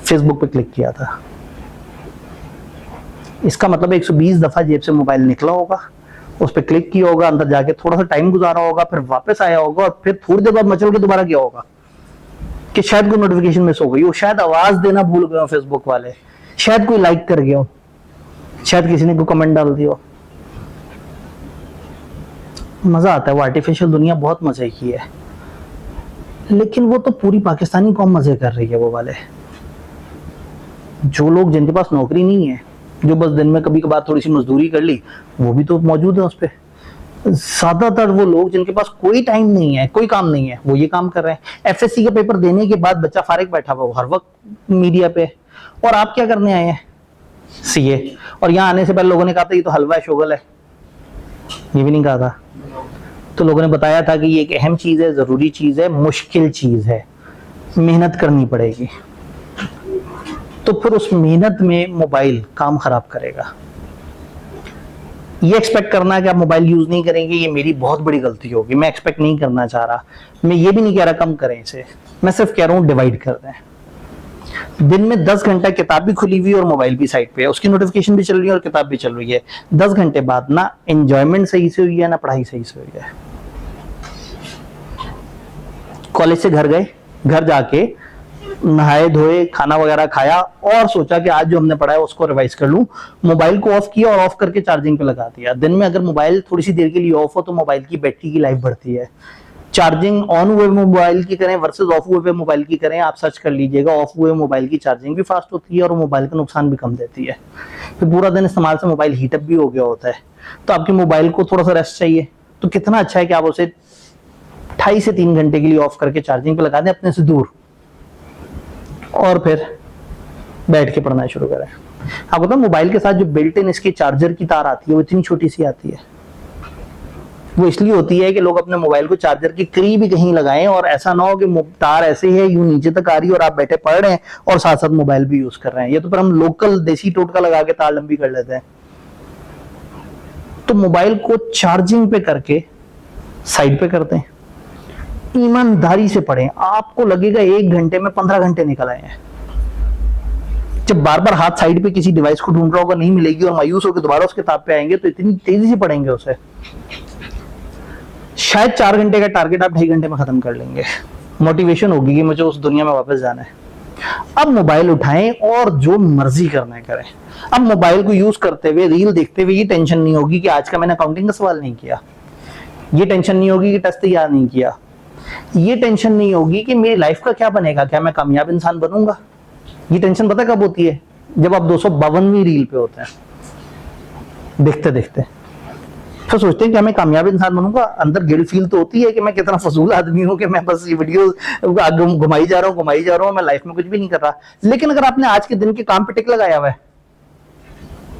फेसबुक पे क्लिक किया था, इसका मतलब 120 दफा जेब से मोबाइल निकला होगा, उस पर क्लिक किया होगा, अंदर जाके थोड़ा सा टाइम गुजारा होगा, फिर वापस आया होगा, और फिर थोड़ी देर बाद मचल के दोबारा किया होगा कि शायद कोई नोटिफिकेशन मिस हो गई हो, शायद आवाज देना भूल गए हो फेसबुक वाले, शायद कोई लाइक कर गया हो, शायद किसी ने कोई कमेंट डाल दिया हो। मजा आता है। वो आर्टिफिशियल दुनिया बहुत मजे की है, लेकिन वो तो पूरी पाकिस्तानी कौम मजे कर रही है। वो वाले जो लोग जिनके पास नौकरी नहीं है, जो बस दिन में कभी कभार थोड़ी सी मजदूरी कर ली, वो भी तो मौजूद है उस पर। ज्यादातर वो लोग जिनके पास कोई टाइम नहीं है, कोई काम नहीं है, वो ये काम कर रहे हैं। एफएससी का पेपर देने के बाद बच्चा फारिग बैठा हुआ, हर वक्त मीडिया पे। और आप क्या करने आए हैं? सीए। और यहाँ आने से पहले लोगों ने कहा था ये तो हलवा शोगल है, ये भी नहीं कहा था। तो लोगों ने बताया था कि ये एक अहम चीज है, जरूरी चीज है, मुश्किल चीज है, मेहनत करनी पड़ेगी। तो फिर उस मेहनत में मोबाइल काम खराब करेगा। ये एक्सपेक्ट करना कि आप मोबाइल यूज नहीं करेंगे, ये मेरी बहुत बड़ी गलती होगी। मैं एक्सपेक्ट नहीं करना चाह रहा, मैं ये भी नहीं कह रहा कम करें इसे, मैं सिर्फ कह रहा हूं डिवाइड कर दें। दिन में 10 घंटा किताब भी खुली हुई है और मोबाइल भी साइड पे है, उसकी नोटिफिकेशन भी चल रही है और किताब भी चल रही है। 10 घंटे बाद ना एंजॉयमेंट सही से हुई है, ना पढ़ाई सही से हुई है। कॉलेज से घर गए, घर जाके नहाए धोए, खाना वगैरह खाया और सोचा कि आज जो हमने पढ़ा है उसको रिवाइज कर लूं। मोबाइल को ऑफ किया और ऑफ करके चार्जिंग पे लगा दिया। दिन में अगर मोबाइल थोड़ी सी देर के लिए ऑफ हो तो मोबाइल की बैटरी की लाइफ बढ़ती है। चार्जिंग ऑन हुए मोबाइल की करें वर्सेस ऑफ हुए मोबाइल की करें, आप सर्च कर लीजिएगा। ऑफ हुए मोबाइल की चार्जिंग भी फास्ट होती है और मोबाइल का नुकसान भी कम देती है। तो पूरा दिन इस्तेमाल से मोबाइल हीटअप भी हो गया होता है, तो आपके मोबाइल को थोड़ा सा रेस्ट चाहिए। तो कितना अच्छा है कि आप उसे 2.5 से 3 घंटे के लिए ऑफ करके चार्जिंग पे लगा दें अपने से दूर, और फिर बैठ के पढ़ना शुरू करें। आपको पता है मोबाइल के साथ जो बिल्ट इन इसकी चार्जर की तार आती है वो इतनी छोटी सी आती है। वो इसलिए होती है कि लोग अपने मोबाइल को चार्जर के करीब ही कहीं लगाएं और ऐसा ना हो कि तार ऐसे है यूं नीचे तक आ रही है और आप बैठे पढ़ रहे हैं और साथ साथ मोबाइल भी यूज कर रहे हैं। ये तो पर हम लोकल देसी टोटका लगा के तार लंबी कर लेते हैं। तो मोबाइल को चार्जिंग पे करके साइड पे करते हैं, ईमानदारी से पढ़ें। आपको लगेगा 1 घंटे में 15 घंटे निकल आए हैं। जब बार बार हाथ साइड पे किसी डिवाइस को ढूंढ रहा होगा, नहीं मिलेगी और मायूस होकर दोबारा उस किताब पे आएंगे तो इतनी तेजी से पढ़ेंगे उसे, शायद 4 घंटे का टारगेट आप 2.5 घंटे में खत्म कर लेंगे। मोटिवेशन होगी कि मुझे उस दुनिया में वापस जाना है। अब मोबाइल उठाएं और जो मर्जी करना है करें। अब मोबाइल को यूज करते हुए रील देखते हुए ये टेंशन नहीं होगी कि आज का मैंने अकाउंटिंग का सवाल नहीं किया, ये टेंशन नहीं होगी कि टेस्ट तैयार नहीं किया, ये टेंशन नहीं होगी कि मेरी लाइफ का क्या बनेगा, क्या मैं कामयाब इंसान बनूंगा। ये टेंशन पता कब होती है? जब आप 252वीं रील पे होते हैं देखते देखते, फिर सोचते हैं कि मैं कामयाब इंसान बनूंगा। अंदर गिल्ट फील तो होती है कि मैं कितना फजूल आदमी हूं कि मैं बस ये वीडियो घुमाई जा रहा हूं, मैं लाइफ में कुछ भी नहीं कर रहा। लेकिन अगर आपने आज के दिन के काम पे टिक लगाया हुआ है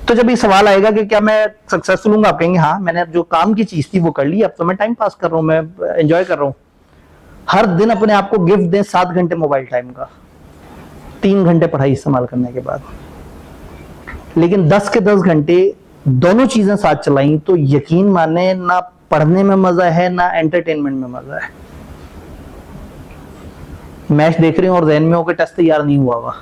तो जब ये सवाल आएगा कि क्या मैं सक्सेसफुल हूँ, आप कहेंगे हाँ मैंने जो काम की चीज थी वो कर ली, अब तो मैं टाइम पास कर रहा हूँ, मैं एंजॉय कर रहा हूँ। हर दिन अपने आप को गिफ्ट दें 7 घंटे मोबाइल टाइम का, 3 घंटे पढ़ाई इस्तेमाल करने के बाद। लेकिन 10 के 10 घंटे दोनों चीजें साथ चलाई तो यकीन माने ना पढ़ने में मजा है ना एंटरटेनमेंट में मजा है। मैच देख रहे हो और जहन में हो कि टेस्ट तैयार नहीं हुआ हुआ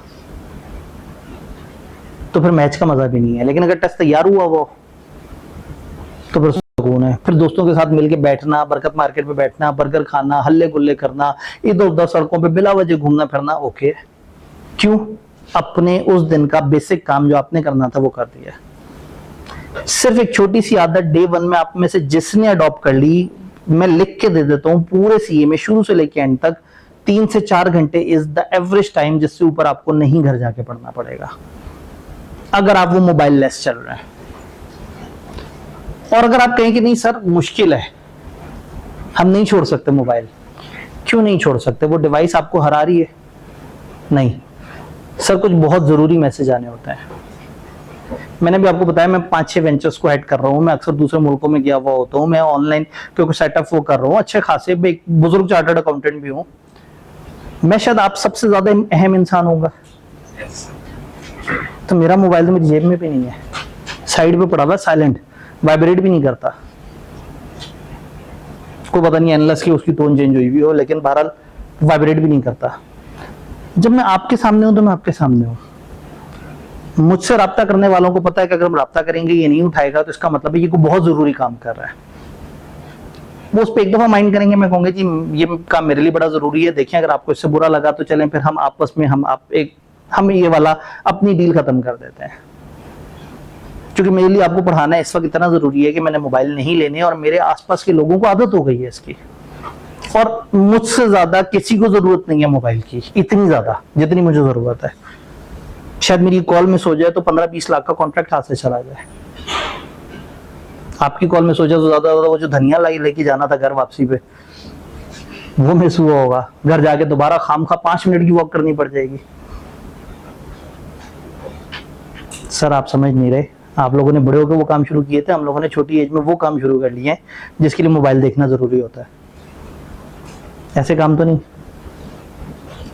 तो फिर मैच का मजा भी नहीं है। लेकिन अगर टेस्ट तैयार हुआ वो तो फिर सुकून है। फिर दोस्तों के साथ मिलके बैठना, बरकत मार्केट पे बैठना, बर्गर खाना, हल्ले गुल्ले करना, इधर उधर सड़कों पे बिला वजह घूमना फिरना, ओके। क्यों? अपने उस दिन का बेसिक काम जो आपने करना था वो कर दिया। सिर्फ एक छोटी सी आदत डे 1 में आप में से जिसने अडॉप्ट कर ली, मैं लिख के दे देता हूं पूरे सीए में शुरू से लेके एंड तक 3 से 4 घंटे इज द एवरेज टाइम जिससे ऊपर आपको नहीं घर जाके पढ़ना पड़ेगा अगर आप वो मोबाइल लेस चल रहे हैं। और अगर आप कहें कि नहीं सर मुश्किल है, हम नहीं छोड़ सकते मोबाइल, क्यों नहीं छोड़ सकते? वो डिवाइस आपको हरा रही है? नहीं सर, कुछ बहुत जरूरी मैसेज आने होते हैं। मैंने भी आपको बताया मैं 5-6 वेंचर्स को हेड कर रहा हूं, मैं अक्सर दूसरे मुल्कों में गया हुआ होता हूं, मैं ऑनलाइन क्योंकि सेटअप वो कर रहा हूं, अच्छे खासे एक बुजुर्ग चार्टर्ड अकाउंटेंट भी हूं। मैं शायद आप सबसे ज्यादा अहम इंसान होगा, तो मेरा मोबाइल तो मेरी जेब में भी नहीं है, साइड पे पड़ा हुआ, साइलेंट, वाइब्रेट भी नहीं करता। को पता नहीं अनलेस की उसकी टोन चेंज हुई भी हो, लेकिन बहरहाल वाइब्रेट भी नहीं करता। जब मैं आपके सामने हूं तो मैं आपके सामने हूं। मुझसे राब्ता करने वालों को पता है कि अगर हम राब्ता करेंगे ये नहीं उठाएगा तो इसका मतलब है ये कोई बहुत जरूरी काम कर रहा है। वो उस पर एक दफा माइंड करेंगे, मैं कहूंगा जी ये काम मेरे लिए बड़ा जरूरी है, देखिए अगर आपको इससे बुरा लगा तो चलें, फिर हम आपस में हम ये वाला अपनी डील खत्म कर देते हैं। क्योंकि मेरे लिए आपको पढ़ाना इस वक्त इतना जरूरी है कि मैंने मोबाइल नहीं लेने और मेरे आसपास के लोगों को आदत हो गई है इसकी, और मुझसे ज्यादा किसी को जरूरत नहीं है मोबाइल की, इतनी ज्यादा जितनी मुझे जरूरत है। शायद मेरी कॉल मिस हो जाए तो 15-20 लाख का कॉन्ट्रैक्ट हाथ से चला जाए। आपकी कॉल मिस हो जाए तो ज्यादा वो जो धनिया लेके जाना था घर वापसी पे वो मिस हुआ होगा, घर जाके दोबारा खामखा 5 मिनट की वॉक करनी पड़ जाएगी। सर आप समझ नहीं रहे, आप लोगों ने बड़े होकर वो काम शुरू किए थे, हम लोगों ने छोटी एज में वो काम शुरू कर लिए हैं जिसके लिए मोबाइल देखना जरूरी होता है। ऐसे काम तो नहीं।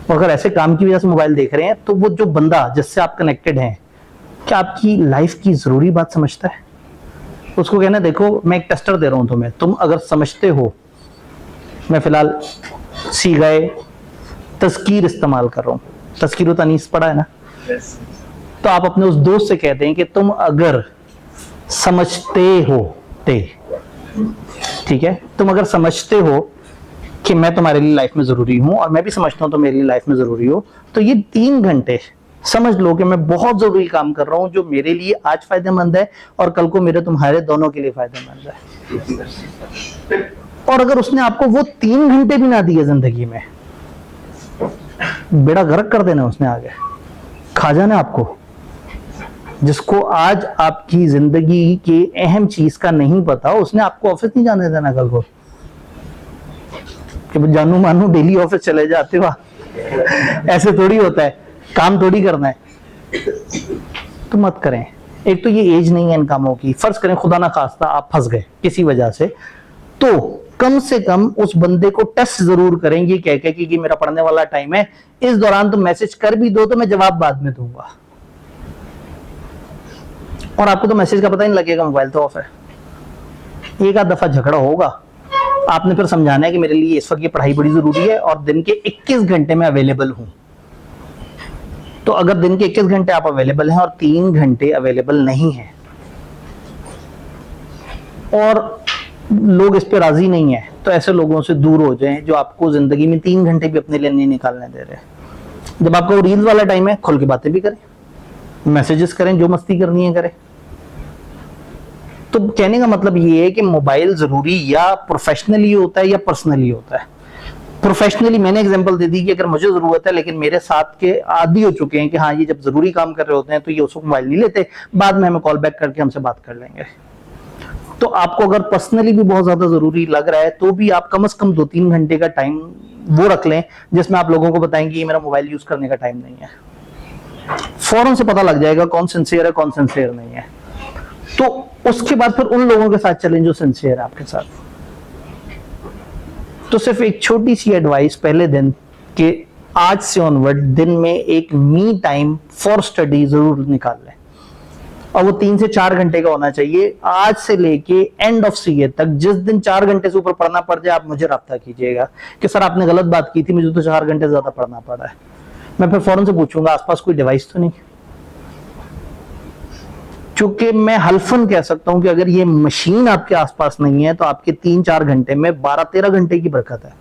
और अगर ऐसे काम की वजह से मोबाइल देख रहे हैं तो वो जो बंदा जिससे आप कनेक्टेड हैं, क्या आपकी लाइफ की जरूरी बात समझता है? उसको कहना देखो मैं एक टेस्टर दे रहा हूं तुम्हें, तुम अगर समझते हो, मैं फिलहाल सीगाए तस्कीर इस्तेमाल कर रहा हूं, तस्कीर तनीस पढ़ा है ना? तो आप अपने उस दोस्त से कहते हैं कि तुम अगर समझते हो ठीक है, तुम अगर समझते हो कि मैं तुम्हारे लिए लाइफ में जरूरी हूं और मैं भी समझता हूं तुम मेरे लिए लाइफ में जरूरी हो, तो ये 3 घंटे समझ लो कि मैं बहुत जरूरी काम कर रहा हूं जो मेरे लिए आज फायदेमंद है और कल को मेरे तुम्हारे दोनों के लिए फायदेमंद है। और अगर उसने आपको वो 3 घंटे भी ना दिए जिंदगी में, बेड़ा गर्क कर देना उसने, आगे खा जाना आपको। जिसको आज आपकी जिंदगी के अहम चीज का नहीं पता, उसने आपको ऑफिस नहीं जाने देना कल को कि जानू मानू डेली ऑफिस चले जाते हो। ऐसे थोड़ी होता है, काम थोड़ी करना है। तो मत करें। एक तो ये एज नहीं है इन कामों की। फर्ज करें खुदा ना खास्ता आप फंस गए किसी वजह से, तो कम से कम उस बंदे को टेस्ट जरूर करेंगे कह के कि मेरा पढ़ने वाला टाइम है, इस दौरान तुम मैसेज कर भी दो तो मैं जवाब बाद में दूंगा। और आपको तो मैसेज का पता ही नहीं लगेगा, मोबाइल तो ऑफ है। एक आध दफा झगड़ा होगा, आपने फिर समझाना है कि मेरे लिए इस वक्त ये पढ़ाई बड़ी जरूरी है और दिन के 21 घंटे में अवेलेबल हूं। तो अगर दिन के 21 घंटे आप अवेलेबल हैं और 3 घंटे अवेलेबल नहीं है और लोग इस पे राजी नहीं है, तो ऐसे लोगों से दूर हो जाएं जो आपको जिंदगी में 3 घंटे भी अपने लिए नहीं निकालने दे रहे। जब आपका रील्स वाला टाइम है, खुल के बातें भी करें, मैसेजेस करें, जो मस्ती करनी है करें। तो कहने का मतलब ये है कि मोबाइल जरूरी या प्रोफेशनली होता है या पर्सनली होता है। प्रोफेशनली मैंने एग्जांपल दे दी कि अगर मुझे जरूरत है, लेकिन मेरे साथ के आदी हो चुके हैं कि हाँ ये जब जरूरी काम कर रहे होते हैं तो ये उसको मोबाइल नहीं लेते, बाद में हमें कॉल बैक करके हमसे बात कर लेंगे। तो आपको अगर पर्सनली भी बहुत ज्यादा जरूरी लग रहा है तो भी आप कम से कम 2-3 घंटे का टाइम वो रख लें जिसमें आप लोगों को बताएंगे ये मेरा मोबाइल यूज करने का टाइम नहीं है। फौरन से पता लग जाएगा कौन सिंसियर है कौन सिंसियर नहीं है। तो उसके बाद फिर उन लोगों के साथ चलें जो सिंसियर है आपके साथ। तो सिर्फ एक छोटी सी एडवाइस पहले दिन कि आज से ऑनवर्ड दिन में एक मी टाइम फॉर स्टडी जरूर निकाल लें और वो 3 से 4 घंटे का होना चाहिए। आज से लेके एंड ऑफ सीए तक जिस दिन 4 घंटे से ऊपर पढ़ना पड़ जाए आप मुझे राब्ता कीजिएगा कि सर आपने गलत बात की थी, मुझे तो 4 घंटे ज्यादा पढ़ना पड़ा है। मैं फिर फौरन से पूछूंगा आसपास कोई डिवाइस तो नहीं, चूंकि मैं हल्फन कह सकता हूं कि अगर ये मशीन आपके आसपास नहीं है तो आपके 3-4 घंटे में 12-13 घंटे की बरकत है।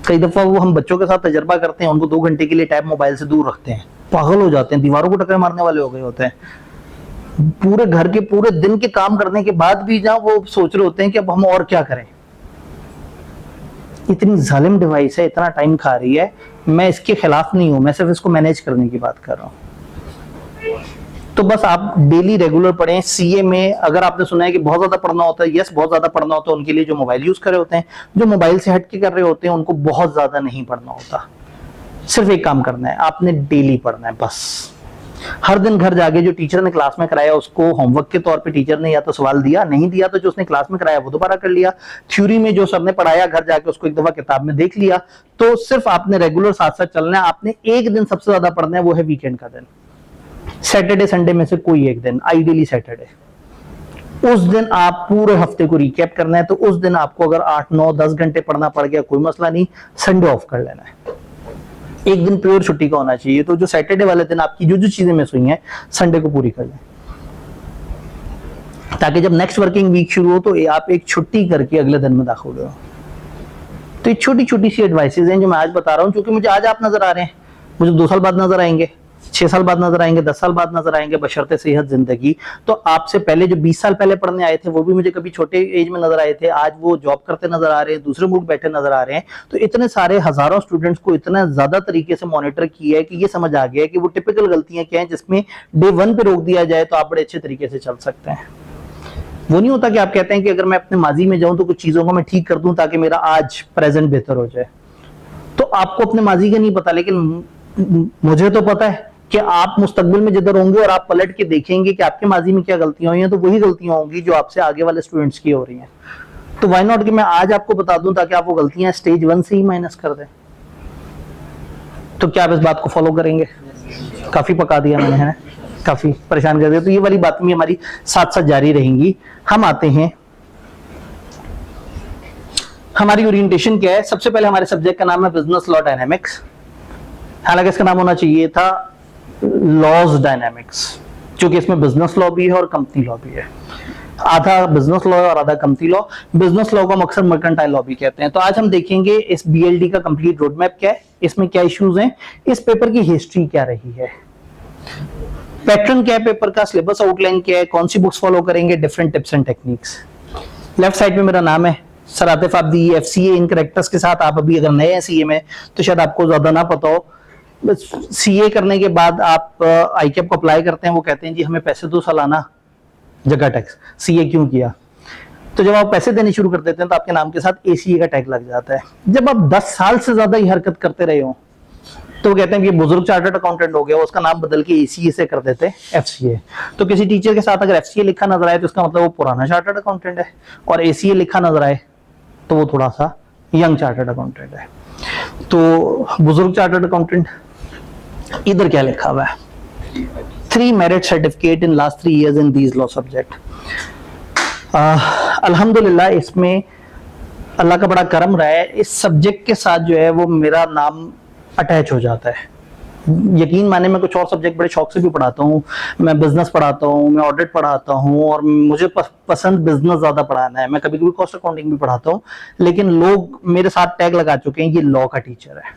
कई दफा वो हम बच्चों के साथ तजर्बा करते हैं, उनको 2 घंटे के लिए टैब मोबाइल से दूर रखते हैं, पागल हो जाते हैं, दीवारों को टक्कर मारने वाले हो गए होते हैं। पूरे घर के पूरे दिन के काम करने के बाद भी जहां वो सोच रहे होते हैं कि अब हम और क्या करें। इतनी जालिम डिवाइस है, इतना टाइम खा रही है। मैं इसके खिलाफ नहीं हूं, मैं सिर्फ इसको मैनेज करने की बात कर रहा हूं। तो बस आप डेली रेगुलर पढ़ें। सीए में अगर आपने सुना है कि बहुत ज्यादा पढ़ना होता है, यस बहुत ज्यादा पढ़ना होता है उनके लिए जो मोबाइल यूज कर रहे होते हैं। जो मोबाइल से हट के कर रहे होते हैं उनको बहुत ज्यादा नहीं पढ़ना होता। सिर्फ एक काम करना है, आपने डेली पढ़ना है बस। हर दिन घर जाके जो टीचर ने क्लास में कराया उसको होमवर्क के तौर पे टीचर ने या तो सवाल दिया, नहीं दिया तो जो उसने क्लास में कराया वो दोबारा कर लिया। थ्योरी में जो सर ने पढ़ाया घर जाके उसको एक दफा किताब में देख लिया। तो सिर्फ आपने रेगुलर साथ साथ चलना है। आपने एक दिन सबसे ज्यादा पढ़ना है, वो है वीकेंड का दिन। सैटरडे संडे में से कोई एक दिन, आइडियली सैटरडे। उस दिन आप पूरे हफ्ते को रिकैप करना है। तो उस दिन आपको अगर 8-9-10 घंटे पढ़ना पड़ गया कोई मसला नहीं, संडे ऑफ कर लेना है। एक दिन प्योर छुट्टी का होना चाहिए। तो जो सैटरडे वाले दिन आपकी जो जो चीजें मिस हुई हैं संडे को पूरी कर लें, ताकि जब नेक्स्ट वर्किंग वीक शुरू हो तो आप एक छुट्टी करके अगले दिन में दाखिल हो। तो ये छोटी छोटी सी एडवाइसेज हैं जो मैं आज बता रहा हूं, क्योंकि मुझे आज आप नजर आ रहे हैं, मुझे 2 साल बाद नजर आएंगे, 6 साल बाद नजर आएंगे, 10 साल बाद नजर आएंगे, बशर्ते सेहत जिंदगी। तो आपसे पहले जो 20 साल पहले पढ़ने आए थे वो भी मुझे कभी छोटे एज में नजर आए थे, आज वो जॉब करते नजर आ रहे हैं, दूसरे मुल्क बैठे नजर आ रहे हैं। तो इतने सारे हजारों स्टूडेंट्स को इतना ज्यादा तरीके से मॉनिटर किया है कि ये समझ आ गया है कि वो टिपिकल गलतियां क्या हैं जिसमें डे 1 पे रोक दिया जाए तो आप बड़े अच्छे तरीके से चल सकते हैं। वो नहीं होता कि आप कहते हैं कि अगर मैं अपने माजी में जाऊं तो कुछ चीजों को मैं ठीक कर दूं ताकि मेरा आज प्रेजेंट बेहतर हो जाए। तो आपको अपने माजी का नहीं पता, लेकिन मुझे तो पता है कि आप मुस्तकबिल में जिधर होंगे और आप पलट के देखेंगे कि आपके माजी में क्या गलतियां हुई हैं, तो वही गलतियां होंगी जो आपसे आगे वाले स्टूडेंट्स की हो रही हैं। तो व्हाई नॉट कि मैं आज आपको बता दूं ताकि आप वो गलतियां स्टेज 1 से ही माइनस कर दें। तो क्या आप इस बात को फॉलो करेंगे? काफी पका दिया मैंने, है काफी परेशान कर दिया। तो ये वाली बात भी हमारी साथ साथ जारी रहेंगी। हम आते हैं हमारी ओरिएंटेशन क्या है? सबसे पहले हमारे सब्जेक्ट का नाम है बिजनेस लॉ डायनेमिक्स, हालांकि इसका नाम होना चाहिए था लॉज डायनेमिक्स, क्योंकि इसमें बिजनेस लॉ भी है और कंपनी लॉ भी है। आधा बिजनेस लॉ और आधा कंपनी लॉ। बिजनेस लॉ को हम अक्सर मर्केंटाइल लॉ भी कहते हैं। तो आज हम देखेंगे इस बीएलडी का कंप्लीट रोड मैप क्या है, इसमें क्या इश्यूज हैं, इस पेपर की हिस्ट्री क्या रही है, पैटर्न क्या है पेपर का, सिलेबस आउटलाइन क्या है, कौन सी बुक्स फॉलो करेंगे, different tips and techniques. Left side में मेरा नाम है सर आतिफ आब्दी, एफसीए इन कैरेक्टर्स के साथ। आप अभी अगर नए हैं सीए में तो शायद आपको ज्यादा ना पता हो, सीए करने के बाद आप आईकेप को अप्लाई करते हैं, वो कहते हैं जी हमें पैसे दो सालाना जगह टैक्स। सीए क्यों किया? तो जब आप पैसे देने शुरू कर देते हैं तो आपके नाम के साथ एसीए का टैग लग जाता है। जब आप 10 साल से ज्यादा ही हरकत करते रहे हो तो वो कहते हैं कि बुजुर्ग चार्टर्ड अकाउंटेंट हो गया, उसका नाम बदल के एसीए से कर देते हैं एफसीए। तो किसी टीचर के साथ अगर एफसीए लिखा नजर आए तो इसका मतलब वो पुराना चार्टर्ड अकाउंटेंट है, और एसीए लिखा नजर आए तो वो थोड़ा सा यंग चार्टर्ड अकाउंटेंट है। तो बुजुर्ग चार्टर्ड अकाउंटेंट, इधर क्या लिखा हुआ है? 3 merit certificate in last 3 years in these law subject। अल्हम्दुलिल्लाह इसमें अल्लाह का बड़ा करम रहा है, इस सब्जेक्ट के साथ जो है वो मेरा नाम अटैच हो जाता है। यकीन माने मैं कुछ और सब्जेक्ट बड़े शौक से भी पढ़ाता हूँ, मैं बिजनेस पढ़ाता हूँ, मैं ऑडिट पढ़ाता हूँ, और मुझे पसंद बिजनेस ज्यादा पढ़ाना है। मैं कभी कभी कॉस्ट अकाउंटिंग भी पढ़ाता हूँ, लेकिन लोग मेरे साथ टैग लगा चुके हैं ये लॉ का टीचर है,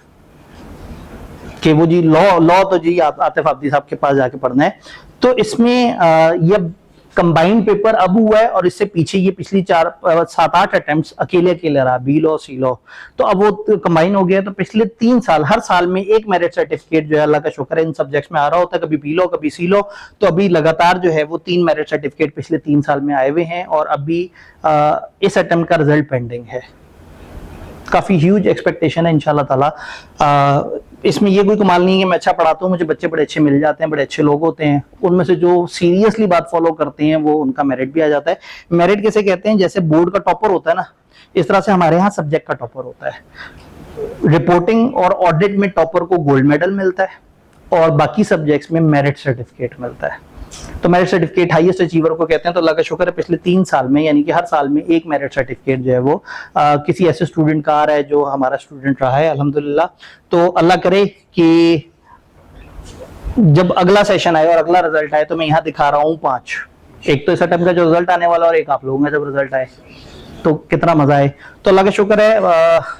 कि वो जी लॉ तो जी आप आतिफ आब्दी साहब के पास जाके पढ़ना है। तो इसमें ये कंबाइंड पेपर अब हुआ है, और इससे पीछे ये पिछली 7-8 अटेम्प्ट्स अकेले रहा, बी लॉ सी लॉ, तो अब वो कंबाइन हो गया। तो पिछले 3 साल हर साल में एक मेरिट सर्टिफिकेट जो है, अल्लाह का शुक्र है, इन सब्जेक्ट्स में आ रहा होता है, कभी बी लॉ कभी सी लॉ। तो अभी लगातार जो है वो 3 मेरिट सर्टिफिकेट पिछले 3 साल में आए हुए हैं, और अभी इस अटेम्प्ट का रिजल्ट पेंडिंग है। काफी ह्यूज एक्सपेक्टेशन है इंशाल्लाह ताला। इसमें ये कोई कमाल नहीं है मैं अच्छा पढ़ाता हूँ, मुझे बच्चे बड़े अच्छे मिल जाते हैं, बड़े अच्छे लोग होते हैं, उनमें से जो सीरियसली बात फॉलो करते हैं वो उनका मेरिट भी आ जाता है। मेरिट किसे कहते हैं? जैसे बोर्ड का टॉपर होता है ना, इस तरह से हमारे यहाँ सब्जेक्ट का टॉपर होता है। रिपोर्टिंग और ऑडिट में टॉपर को गोल्ड मेडल मिलता है, और बाकी सब्जेक्ट्स में मेरिट सर्टिफिकेट मिलता है। तो मेरिट सर्टिफिकेट हाईएस्ट अचीवर को कहते हैं। तो अल्लाह का शुक्र है पिछले 3 साल में, यानी कि हर साल में एक मेरिट सर्टिफिकेट जो है वो किसी ऐसे स्टूडेंट का आ रहा है जो हमारा स्टूडेंट रहा है, अल्हम्दुलिल्लाह। तो अल्लाह करे कि जब अगला सेशन आए और अगला रिजल्ट आए तो मैं यहाँ दिखा रहा हूँ 5, एक तो इस अटेम्प्ट का जो रिजल्ट आने वाला, और एक आप लोगों का जब रिजल्ट आए तो कितना मजा आए। तो अल्लाह का शुक्र है,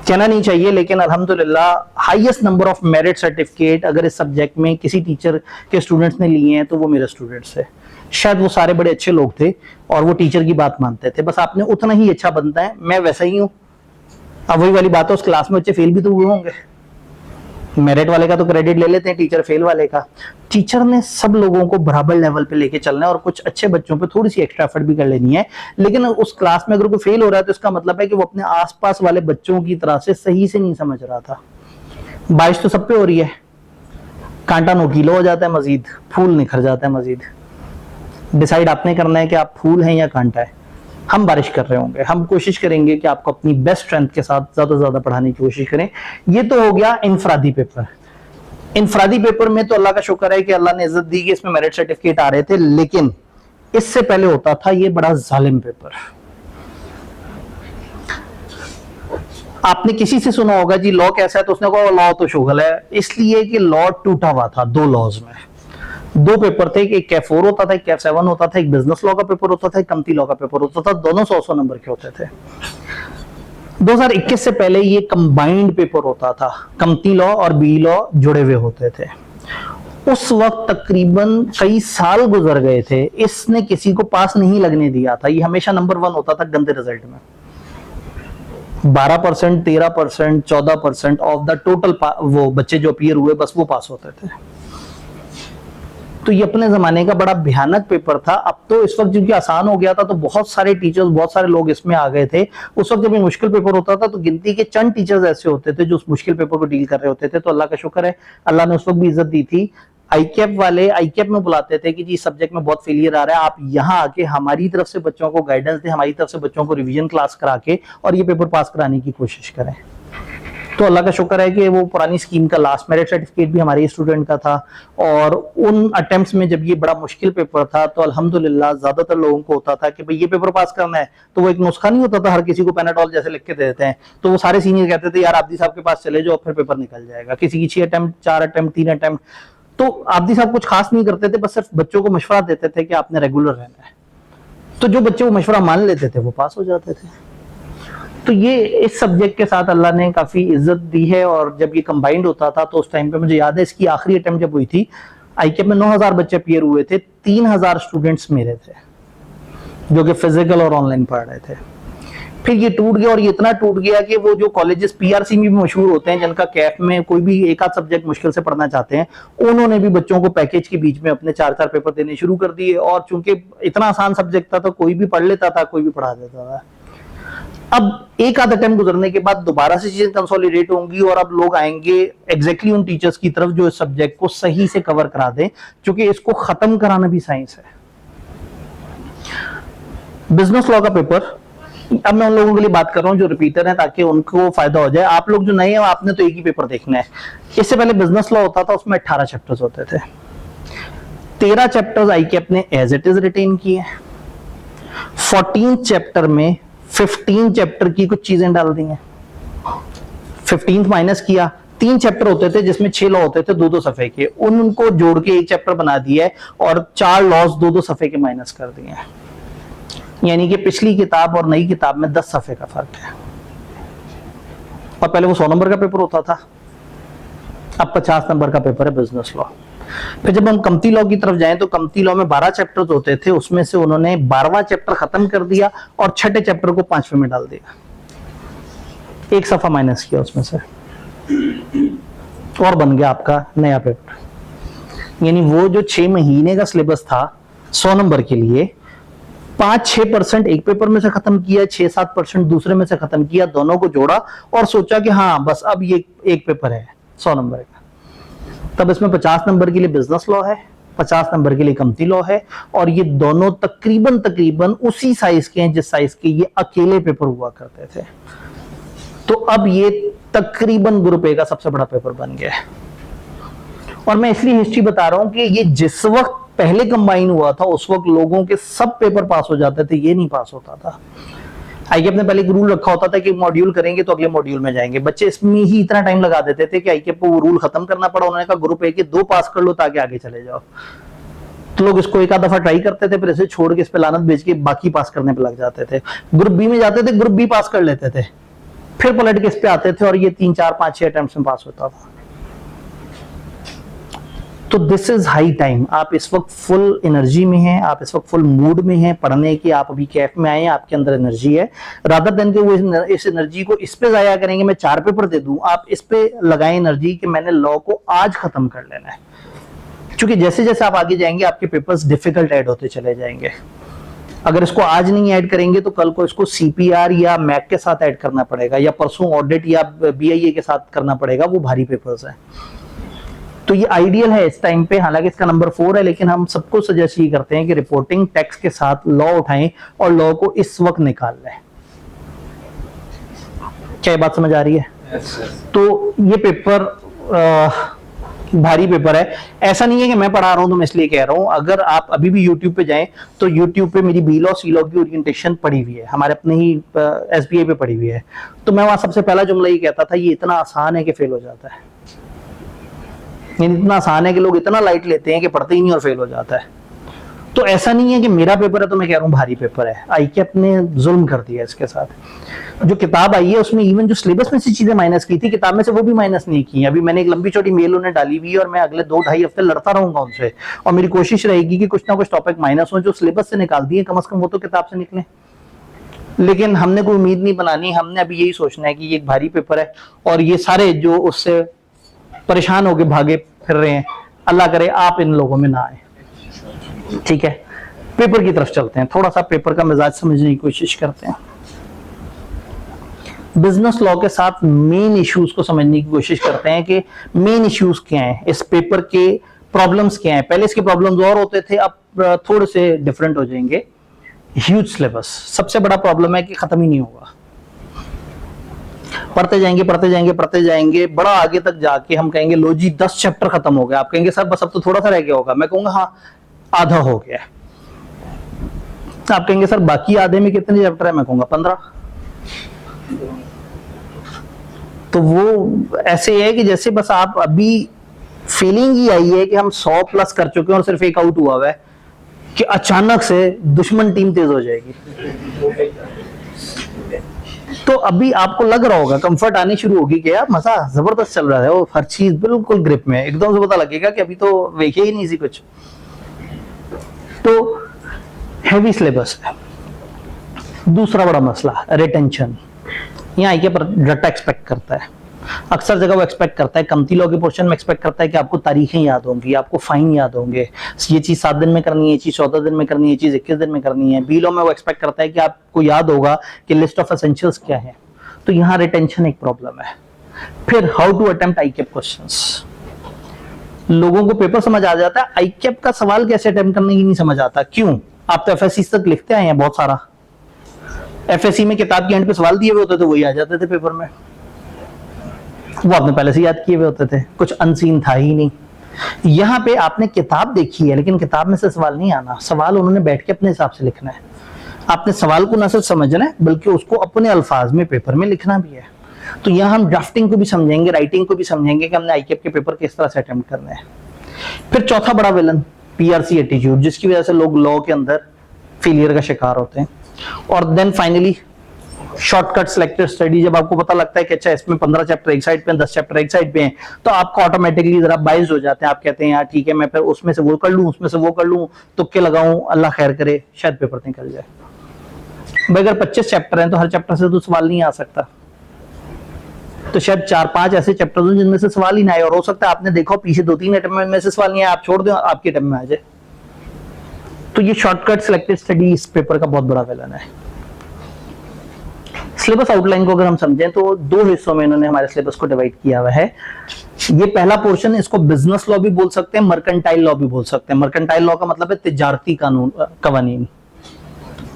कहना नहीं चाहिए लेकिन अल्हम्दुलिल्लाह highest number of merit certificate अगर इस सब्जेक्ट में किसी टीचर के स्टूडेंट्स ने लिए हैं तो वो मेरे स्टूडेंट्स है। शायद वो सारे बड़े अच्छे लोग थे और वो टीचर की बात मानते थे, बस आपने उतना ही अच्छा बनता है, मैं वैसा ही हूँ। अब वही वाली बात है, उस क्लास में बच्चे फेल भी तो हुए होंगे, मेरिट वाले का तो क्रेडिट ले लेते हैं, टीचर फेल वाले का। टीचर ने सब लोगों को बराबर लेवल पे लेके चलना है, और कुछ अच्छे बच्चों पे थोड़ी सी एक्स्ट्रा एफर्ट भी कर लेनी है। लेकिन उस क्लास में अगर कोई फेल हो रहा है तो इसका मतलब है कि वो अपने आसपास वाले बच्चों की तरह से सही से नहीं समझ रहा था। बारिश तो सब पे हो रही है, कांटा नोकीला हो जाता है मजीद, फूल निखर जाता है मजीद। डिसाइड आपने करना है कि आप फूल हैं या कांटा है। हम बारिश कर रहे होंगे, हम कोशिश करेंगे कि आपको अपनी बेस्ट स्ट्रेंथ के साथ ज्यादा से ज्यादा पढ़ाने की कोशिश करें। ये तो हो गया इनफरादी पेपर। इनफरादी पेपर में तो अल्लाह का शुक्र है कि अल्लाह ने इज्जत दी कि इसमें मेरिट सर्टिफिकेट आ रहे थे, लेकिन इससे पहले होता था ये बड़ा जालिम पेपर। आपने किसी से सुना होगा जी लॉ कैसा है, तो उसने कहा लॉ तो शुगल है, इसलिए कि लॉ टूटा हुआ था 2 लॉज में। 2 पेपर थे, एक कैफ 4 होता था, एक कैफ 7 होता था, एक बिजनेस लॉ का पेपर होता था, एक कंपनी लॉ का पेपर होता था, दोनों 100-100 नंबर के होते थे। 2021 से पहले ये कंबाइंड पेपर होता था, कंपनी लॉ और बी लॉ जुड़े हुए होते थे। उस वक्त तकरीबन कई साल गुजर गए थे, इसने किसी को पास नहीं लगने दिया था। ये हमेशा नंबर 1 होता था गंदे रिजल्ट में। 12%, 13%, 14% ऑफ द टोटल वो बच्चे जो अपीयर हुए बस वो पास होते थे। तो ये अपने जमाने का बड़ा भयानक पेपर था। अब तो इस वक्त क्योंकि आसान हो गया था तो बहुत सारे टीचर्स, बहुत सारे लोग इसमें आ गए थे। उस वक्त जब ये मुश्किल पेपर होता था तो गिनती के चंद टीचर्स ऐसे होते थे जो उस मुश्किल पेपर को डील कर रहे होते थे। तो अल्लाह का शुक्र है, अल्लाह ने उस वक्त भी इज्जत दी थी। आईकेप वाले आईकेप में बुलाते थे कि जी सब्जेक्ट में बहुत फेलियर आ रहा है, आप यहाँ आके हमारी तरफ से बच्चों को गाइडेंस दें, हमारी तरफ से बच्चों को रिवीजन क्लास करा के और ये पेपर पास कराने की कोशिश करें। तो अल्लाह का शुक्र है कि वो पुरानी स्कीम का लास्ट मेरिट सर्टिफिकेट भी हमारे स्टूडेंट का था, और उन अटेम्प्ट्स में जब ये बड़ा मुश्किल पेपर था तो अल्हम्दुलिल्लाह ज्यादातर लोगों को होता था कि भाई ये पेपर पास करना है, तो वो एक नुस्खा नहीं होता था हर किसी को पैनाडॉल जैसे लिख के दे देते हैं, तो वो सारे सीनियर कहते थे यार आब्दी साहब के पास चले जाओ फिर पेपर निकल जाएगा, किसी की 6 अटेम्प्ट 4 अटेम्प्ट 3 अटेम्प्ट। तो आब्दी साहब कुछ खास नहीं करते थे, बस सिर्फ बच्चों को मशवरा देते थे कि आपने रेगुलर रहना है, तो जो बच्चे वो मशवरा मान लेते थे वो पास हो जाते थे। तो ये इस सब्जेक्ट के साथ अल्लाह ने काफी इज्जत दी है, और जब ये कंबाइंड होता था तो उस टाइम पे मुझे याद है इसकी आखिरी अटेम्प्ट जब हुई थी आईकेप में 9000 बच्चे अपीयर हुए थे, 3000 स्टूडेंट्स मेरे थे जो कि फिजिकल और ऑनलाइन पढ़ रहे थे। फिर ये टूट गया, और ये इतना टूट गया कि वो जो कॉलेजेस पीआरसी में भी मशहूर होते हैं जिनका कैफ में कोई भी एक आध सब्जेक्ट मुश्किल से पढ़ना चाहते हैं, उन्होंने भी बच्चों को पैकेज के बीच में अपने 4-4 पेपर देने शुरू कर दिए, और चूंकि इतना आसान सब्जेक्ट था तो कोई भी पढ़ लेता था, कोई भी पढ़ा देता था। अब एक आध अटेम्प्ट गुजरने के बाद दोबारा से चीजें कंसोलिडेट होंगी, और अब लोग आएंगे एग्जैक्टली उन टीचर्स की तरफ जो इस सब्जेक्ट को सही से कवर करा दें, क्योंकि इसको खत्म कराना भी साइंस है। बिजनेस लॉ का पेपर, अब मैं उन लोगों के लिए बात कर रहा हूं जो रिपीटर हैं ताकि उनको फायदा हो जाए। आप लोग जो नए हैं आपने तो एक ही पेपर देखना है। इससे पहले बिजनेस लॉ होता था, उसमें 18 चैप्टर्स होते थे, 13 चैप्टर्स आईकेप ने एज इट इज रिटेन किए, 14 चैप्टर में 15 चैप्टर की कुछ चीजें डाल दी हैं, 15 माइनस किया, 3 चैप्टर होते थे जिसमें 6 लॉ होते थे 2-2 सफे के, उनको जोड़ के एक चैप्टर बना दिया है, और 4 लॉज 2-2 सफे के माइनस कर दिए हैं, यानी कि पिछली किताब और नई किताब में 10 सफे का फर्क है। और पहले वो 100 नंबर का पेपर होता था, अब 50 नंबर का पेपर है बिजनेस लॉ। फिर जब हम कमती लॉ की तरफ जाएं तो कमती लॉ में 12 चैप्टर्स होते थे, उसमें से उन्होंने 12वां चैप्टर खत्म कर दिया और छठे चैप्टर को 5वें में डाल दिया, एक सफा माइनस किया उसमें से, और बन गया आपका नया पेपर। यानी वो जो 6 महीने का सिलेबस था 100 नंबर के लिए, 5-6% एक पेपर में से खत्म किया, 6-7% दूसरे में से खत्म किया, दोनों को जोड़ा और सोचा कि हाँ बस अब ये एक पेपर है 100 नंबर का। तब इसमें 50 नंबर के लिए बिजनेस लॉ है, 50 नंबर के लिए कमती लॉ है, और ये दोनों तकरीबन उसी साइज के हैं जिस साइज के ये अकेले पेपर हुआ करते थे। तो अब ये तकरीबन ग्रुप ए का सबसे बड़ा पेपर बन गया है। और मैं इसलिए हिस्ट्री बता रहा हूं कि ये जिस वक्त पहले कंबाइन हुआ था उस वक्त लोगों के सब पेपर पास हो जाते थे, ये नहीं पास होता था। आईकेप ने पहले एक रूल रखा होता था कि मॉड्यूल करेंगे तो अगले मॉड्यूल में जाएंगे, बच्चे इसमें ही इतना टाइम लगा देते थे कि आईकेप को वो रूल खत्म करना पड़ा। उन्होंने कहा ग्रुप ए के 2 पास कर लो ताकि आगे चले जाओ। तो लोग इसको एक आध दफा ट्राई करते थे, फिर इसे छोड़ के इस पे लानत भेज के बाकी पास करने पे लग जाते थे। ग्रुप बी में जाते थे, ग्रुप बी पास कर लेते थे, फिर पलट के इस पे आते थे और ये 3-4-5-6 अटेम्प्ट्स में पास होता था। तो दिस इज हाई टाइम। आप इस वक्त फुल एनर्जी में हैं, आप इस वक्त फुल मूड में हैं पढ़ने की, आप अभी कैफ में आए हैं, आपके अंदर एनर्जी है। रादर देन के वो इस एनर्जी को इस पे जाया करेंगे मैं 4 पेपर दे दूं, आप इस पे लगाएं एनर्जी कि मैंने लॉ को आज खत्म कर लेना है। क्योंकि जैसे जैसे आप आगे जाएंगे आपके पेपर्स डिफिकल्ट ऐड होते चले जाएंगे। अगर इसको आज नहीं ऐड करेंगे तो कल को इसको सीपीआर या मैक के साथ ऐड करना पड़ेगा, या परसों ऑडिट या बीआईए के साथ करना पड़ेगा, वो भारी पेपर्स हैं। तो ये आइडियल है इस टाइम पे। हालांकि इसका नंबर 4 है, लेकिन हम सबको सजेस्ट ये करते हैं कि रिपोर्टिंग टैक्स के साथ लॉ उठाएं और लॉ को इस वक्त निकाल लें। क्या ये बात समझ आ रही है? तो ये पेपर भारी पेपर है। ऐसा नहीं है कि मैं पढ़ा रहा हूं तो मैं इसलिए कह रहा हूं। अगर आप अभी भी यूट्यूब पे जाएं तो यूट्यूब पे मेरी बी लॉ सी लॉ की ओरिएंटेशन पड़ी हुई है, हमारे अपने ही एसबीआई पे पड़ी हुई है। तो मैं वहां सबसे पहला जुमला ये कहता था, ये इतना आसान है कि फेल हो जाता है। इतना आसान है कि लोग इतना लाइट लेते हैं कि पढ़ते ही नहीं और फेल हो जाता है। तो ऐसा नहीं है कि मेरा पेपर है तो मैं कह रहा हूँ भारी पेपर है। आईकेप ने जुल्म कर दिया इसके साथ। जो किताब आई है उसमें इवन जो सिलेबस में से चीजें माइनस की थी किताब में से, वो भी माइनस नहीं की। अभी मैंने एक लंबी चौड़ी मेल उन्हें डाली हुई है और मैं अगले 2-2.5 हफ्ते लड़ता रहूंगा उनसे, और मेरी कोशिश रहेगी कि कुछ ना कुछ टॉपिक माइनस हो। जो सिलेबस से निकाल दिए कम से कम वो तो किताब से निकले। लेकिन हमने कोई उम्मीद नहीं बनानी, हमने अभी यही सोचना है कि ये एक भारी पेपर है और ये सारे जो उससे परेशान होके भागे फिर रहे हैं, अल्लाह करे आप इन लोगों में ना आए। ठीक है, पेपर की तरफ चलते हैं। थोड़ा सा पेपर का मिजाज समझने की कोशिश करते हैं। बिजनेस लॉ के साथ मेन इश्यूज को समझने की कोशिश करते हैं कि मेन इश्यूज क्या हैं, इस पेपर के प्रॉब्लम्स क्या हैं। पहले इसके प्रॉब्लम्स और होते थे, अब थोड़े से डिफरेंट हो जाएंगे। ह्यूज सिलेबस, सबसे बड़ा प्रॉब्लम है कि खत्म ही नहीं होगा। पढ़ते जाएंगे पढ़ते जाएंगे पढ़ते जाएंगे, बड़ा आगे तक जाके हम कहेंगे लो जी 10 चैप्टर खत्म हो गया। आप कहेंगे सर बस अब तो थोड़ा सा रह गया होगा। मैं कहूंगा हाँ आधा हो गया है। आप कहेंगे सर बाकी आधे में कितने चैप्टर है? मैं कहूंगा 15। तो वो ऐसे है कि जैसे बस आप अभी फीलिंग ही आई है कि हम 100 प्लस कर चुके हैं और सिर्फ एक आउट हुआ है कि अचानक से दुश्मन टीम तेज हो जाएगी। तो अभी आपको लग रहा होगा, कंफर्ट आनी शुरू होगी कि यार मजा जबरदस्त चल रहा है, वो हर चीज बिल्कुल ग्रिप में, एकदम से पता लगेगा कि अभी तो वेखे ही नहीं सी कुछ। तो हैवी सिलेबस है। दूसरा बड़ा मसला रिटेंशन। यहाँ आईके पर डाटा एक्सपेक्ट करता है, अक्सर जगह वो एक्सपेक्ट करता है, कमती लॉ के पोर्शन में एक्सपेक्ट करता है कि आपको तारीखें याद होंगी, आपको फाइन याद होंगे, ये चीज 7 दिन में करनी है, ये चीज 14 दिन में करनी है, ये चीज 21 दिन में करनी है। बी लॉ में वो एक्सपेक्ट करता है कि आपको याद होगा कि लिस्ट ऑफ एसेंशियल्स क्या है। तो यहाँ रिटेंशन एक प्रॉब्लम है। फिर हाउ टू अटेम्प्ट आईकेप क्वेश्चंस। लोगों को पेपर समझ आ जाता है, आईकेप का सवाल कैसे अटेम्प्ट करने की नहीं समझ आता। क्यों? आप तो एफएससी तक लिखते आए हैं बहुत सारा। एफएससी में किताब के एंड पे सवाल दिए हुए होते थे, वही आ जाते थे पेपर में, वो आपने पहले से याद किए हुए होते थे, कुछ अनसीन था ही नहीं। यहाँ पे आपने किताब देखी है लेकिन किताब में से सवाल नहीं आना, सवाल उन्होंने बैठ के अपने हिसाब से लिखना है। आपने सवाल को न सिर्फ समझना है बल्कि उसको अपने अल्फाज में पेपर में लिखना भी है। तो यहाँ हम ड्राफ्टिंग को भी समझेंगे, राइटिंग को भी समझेंगे कि हमने आईकेप के पेपर किस तरह से अटेम्प्ट करने हैं। फिर चौथा बड़ा विलन पीआरसी एटीट्यूड, जिसकी वजह से लोग लॉ के अंदर फेलियर का शिकार होते हैं। और then finally shortcut selected study. जब आपको पता लगता है कि अच्छा इसमें 15 चैप्टर एक साइड पे हैं, 10 चैप्टर एक साइड पे हैं, तो आपको ऑटोमेटिकली जरा बाइज्ड हो जाते हैं। आप कहते हैं यार ठीक है, मैं फिर उसमें से वो कर लूं, उसमें से वो कर लूं, तुक्के लगाऊं, अल्लाह खैर करे शायद पेपर निकल जाए। भाई अगर 25 चैप्टर हैं तो हर चैप्टर से तो सवाल नहीं आ सकता, तो शायद 4-5 ऐसे चैप्टर हो जिनमें से सवाल ही ना आए। और हो सकता है आपने देखो पीछे 2-3 अटेम्प्ट में से सवाल नहीं आया, आप छोड़ दो, आपके अटेम्प्ट में आ जाए। तो ये शॉर्टकट सिलेक्टेड स्टडी इस पेपर का बहुत बड़ा विलन है। सिलेबस आउटलाइन को अगर हम समझें तो 2 हिस्सों में इन्होंने हमारे सिलेबस को डिवाइड किया हुआ है। ये पहला पोर्शन, इसको बिजनेस लॉ भी बोल सकते हैं, मर्केंटाइल लॉ भी बोल सकते हैं। मर्केंटाइल लॉ का मतलब है तिजारती कानून कवानीन,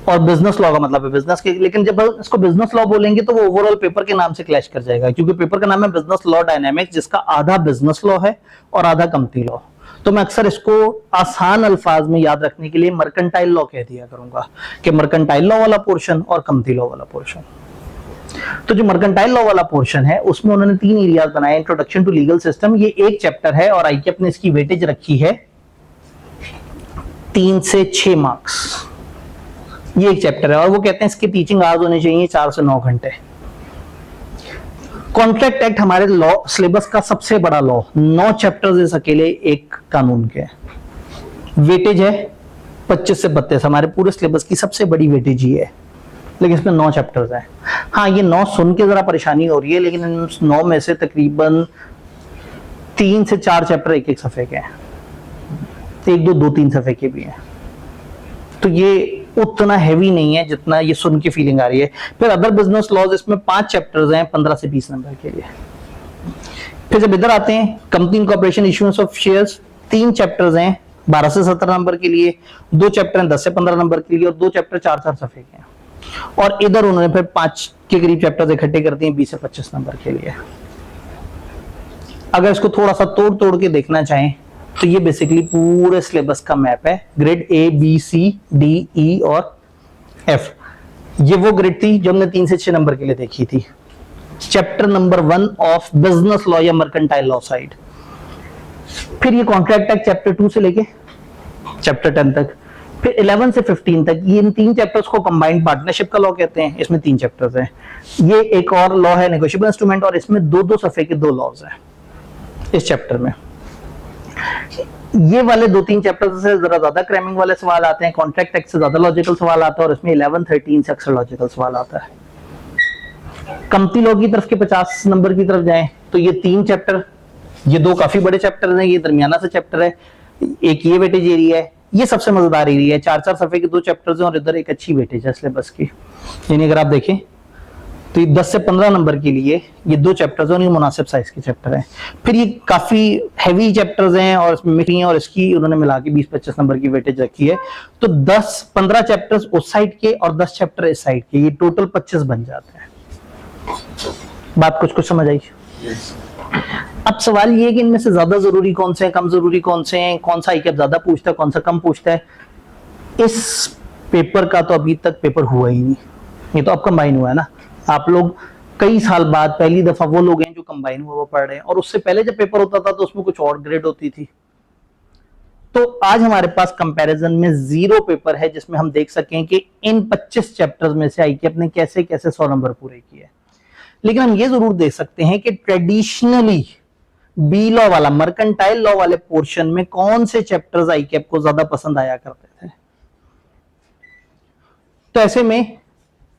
और बिजनेस लॉ का मतलब है बिजनेस के। लेकिन जब इसको बिजनेस लॉ बोलेंगे तो वो ओवरऑल पेपर के नाम से क्लैश कर जाएगा, क्योंकि पेपर का नाम है बिजनेस लॉ डायनामिक्स, जिसका आधा बिजनेस लॉ है और आधा कंपनी लॉ। तो मैं अक्सर इसको आसान अल्फाज में याद रखने के लिए मर्केंटाइल लॉ कह दिया करूंगा कि मर्केंटाइल लॉ वाला पोर्शन और कंपनी लॉ वाला पोर्शन। तो जो मर्केंटाइल लॉ वाला पोर्शन है उसमें उन्होंने 3 एरियाज बनाए। इंट्रोडक्शन टू लीगल सिस्टम, ये एक चैप्टर है और आईकेप ने इसकी वेटेज रखी है 3 से 6 मार्क्स। ये एक चैप्टर है और वो कहते हैं इसकी टीचिंग आवर्स होने चाहिए 4 से 9 घंटे। कॉन्ट्रैक्ट एक्ट हमारे लॉ सिलेबस का सबसे बड़ा लॉ, 9 चैप्टर्स इस अकेले एक कानून के। वेटेज है 25 से 32, हमारे पूरे सिलेबस की सबसे बड़ी वेटेज ही है, लेकिन इसमें 9 चैप्टर्स हैं। हाँ, ये 9 सुन के जरा परेशानी हो रही है, लेकिन इन 9 में से तकरीबन 3 से 4 चैप्टर एक एक सफे के हैं, 1-2-3 सफे के भी हैं। तो ये उतना हैवी नहीं है जितना ये सुन के फीलिंग आ रही है। फिर अदर बिजनेस लॉज, इसमें 5 चैप्टर्स हैं 15 से 20 नंबर के लिए। फिर जब इधर आते हैं company incorporation issuance of shares, 3 chapters हैं 12 से 17 नंबर के लिए, 2 चैप्टर हैं 10 से 15 नंबर के लिए और 2 चैप्टर 4-4 सफे के हैं। और इधर उन्होंने फिर 5 के करीब चैप्टर्स इकट्ठे करते हैं 20 से 25 नंबर के लिए। अगर इसको थोड़ा सा तोड़ तोड़ के देखना चाहें तो ये बेसिकली पूरे सिलेबस का मैप है। Grade A, B, C, D, E और F, ये वो ग्रेड थी जो हमने 3 से 6 नंबर के लिए देखी थी। Chapter number 1 of business law या मर्केंटाइल लॉ साइड। फिर ये कॉन्ट्रैक्ट एक्ट चैप्टर 2 से लेके चैप्टर 10 तक, फिर 11 से 15 तक। ये इन 3 चैप्टर्स को कंबाइंड पार्टनरशिप का लॉ कहते हैं। इसमें 3 चैप्टर्स हैं। ये एक और लॉ है नेगोशिएबल इंस्ट्रूमेंट, और इसमें 2-2 सफे के 2 लॉज हैं इस चैप्टर में। ये वाले 2-3 चैप्टर से जरा ज्यादा क्रैमिंग वाले सवाल आते हैं, कॉन्ट्रैक्ट एक्ट से ज्यादा लॉजिकल सवाल आता है, और इसमें 11-13 से अक्सर लॉजिकल सवाल आता है। कंपनी लॉ की तरफ के 50 नंबर की तरफ जाएं तो ये 3 चैप्टर, ये 2 काफी बड़े चैप्टर हैं, ये दरमियाना से चैप्टर है, एक ये वेटेज एरिया है, ये सबसे मजेदार एरिया है। 4-4 सफे के 2 चैप्टर्स हैं और इधर एक अच्छी वेटेज है सिलेबस की। यानी अगर आप देखें तो ये 10 से 15 नंबर के लिए ये 2 चैप्टर्स और ये मुनासिब साइज के चैप्टर हैं। फिर ये काफी हैवी चैप्टर्स हैं और इसमें मिक्स हैं, और इसकी उन्होंने मिला के 20-25 नंबर की वेटेज रखी है। तो 10-15 चैप्टर्स उस साइड के और 10 चैप्टर इस साइड के, ये टोटल 25 बन जाते हैं। बात कुछ कुछ समझ आई? अब सवाल ये है कि इनमें से ज्यादा जरूरी कौन से हैं, कम जरूरी कौन से हैं, कौन सा आईकैप ज्यादा पूछता है, कौन सा कम पूछता है। इस पेपर का तो अभी तक पेपर हुआ ही नहीं, ये तो अब कंबाइन हुआ है ना। आप लोग कई साल बाद पहली दफा वो लोग हैं जो कंबाइन हुआ वो पढ़ रहे हैं, और उससे पहले जब पेपर होता था तो उसमें कुछ और ग्रेड होती थी। तो आज हमारे पास कंपैरिजन में 0 पेपर है जिसमें हम देख सकें कि इन 25 चैप्टर्स में से आईकैप ने कैसे कैसे 100 नंबर पूरे किए। लेकिन हम ये जरूर देख सकते हैं कि ट्रेडिशनली बी लॉ वाला, मर्केंटाइल लॉ वाले पोर्शन में कौन से चैप्टर्स आईकैप को ज्यादा पसंद आया करते थे। तो ऐसे में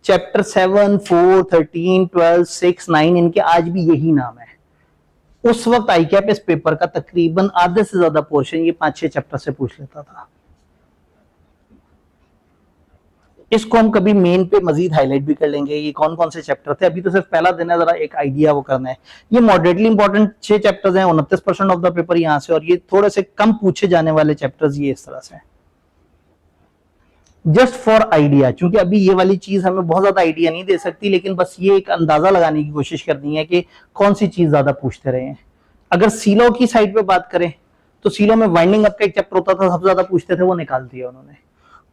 चैप्टर 7, 4, 13, 12, 6, 9 इनके आज भी यही नाम है। उस वक्त आईकैप इस पेपर का तकरीबन आधे से ज्यादा पोर्शन ये 5-6 चैप्टर से पूछ लेता था। इसको हम कभी मेन पे मजीद हाईलाइट भी कर लेंगे, ये कौन कौन से चैप्टर थे। अभी तो सिर्फ पहला दिन है, जरा एक आइडिया वो करना है। ये मॉडरेटली इंपॉर्टेंट 6 चैप्टर्स हैं, 29% ऑफ द पेपर यहाँ से, और ये थोड़े से कम पूछे जाने वाले चैप्टर्स ये इस तरह से। जस्ट फॉर आइडिया, क्योंकि अभी ये वाली चीज हमें बहुत ज्यादा आइडिया नहीं दे सकती, लेकिन बस ये एक अंदाजा लगाने की कोशिश करनी है कि कौन सी चीज ज्यादा पूछते रहे हैं। अगर सीलो की साइड पे बात करें तो सीलो में वाइंडिंग अप का एक चैप्टर होता था, सबसे ज्यादा पूछते थे, वो निकाल दिया उन्होंने।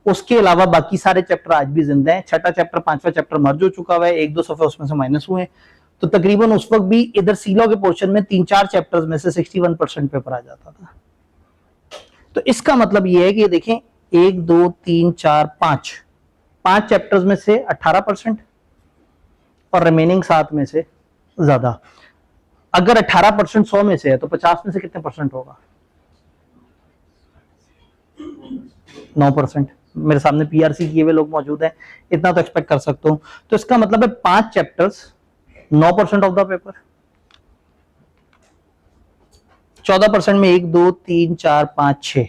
उसके अलावा बाकी सारे चैप्टर आज भी जिंदा हैं। छठा चैप्टर, 5वां चैप्टर मर्ज हो चुका हुआ है, 1-2 सफे उसमें से माइनस हुए। तो तकरीबन उस वक्त भी इधर सीलो के पोर्शन में 3-4 चैप्टर्स में से 61% पेपर आ जाता था। तो इसका मतलब ये है कि देखें 1, 2, 3, 4, 5 चैप्टर्स में से 18% और रिमेनिंग 7 में से ज्यादा। अगर 18% 100 में से है तो 50 में से कितने परसेंट होगा? 9%। मेरे सामने पीआरसी किए हुए लोग मौजूद हैं, इतना तो एक्सपेक्ट कर सकता हूं। तो इसका मतलब है 5 चैप्टर्स 9% ऑफ द पेपर। 14% में 1, 2, 3, 4, 5, 6।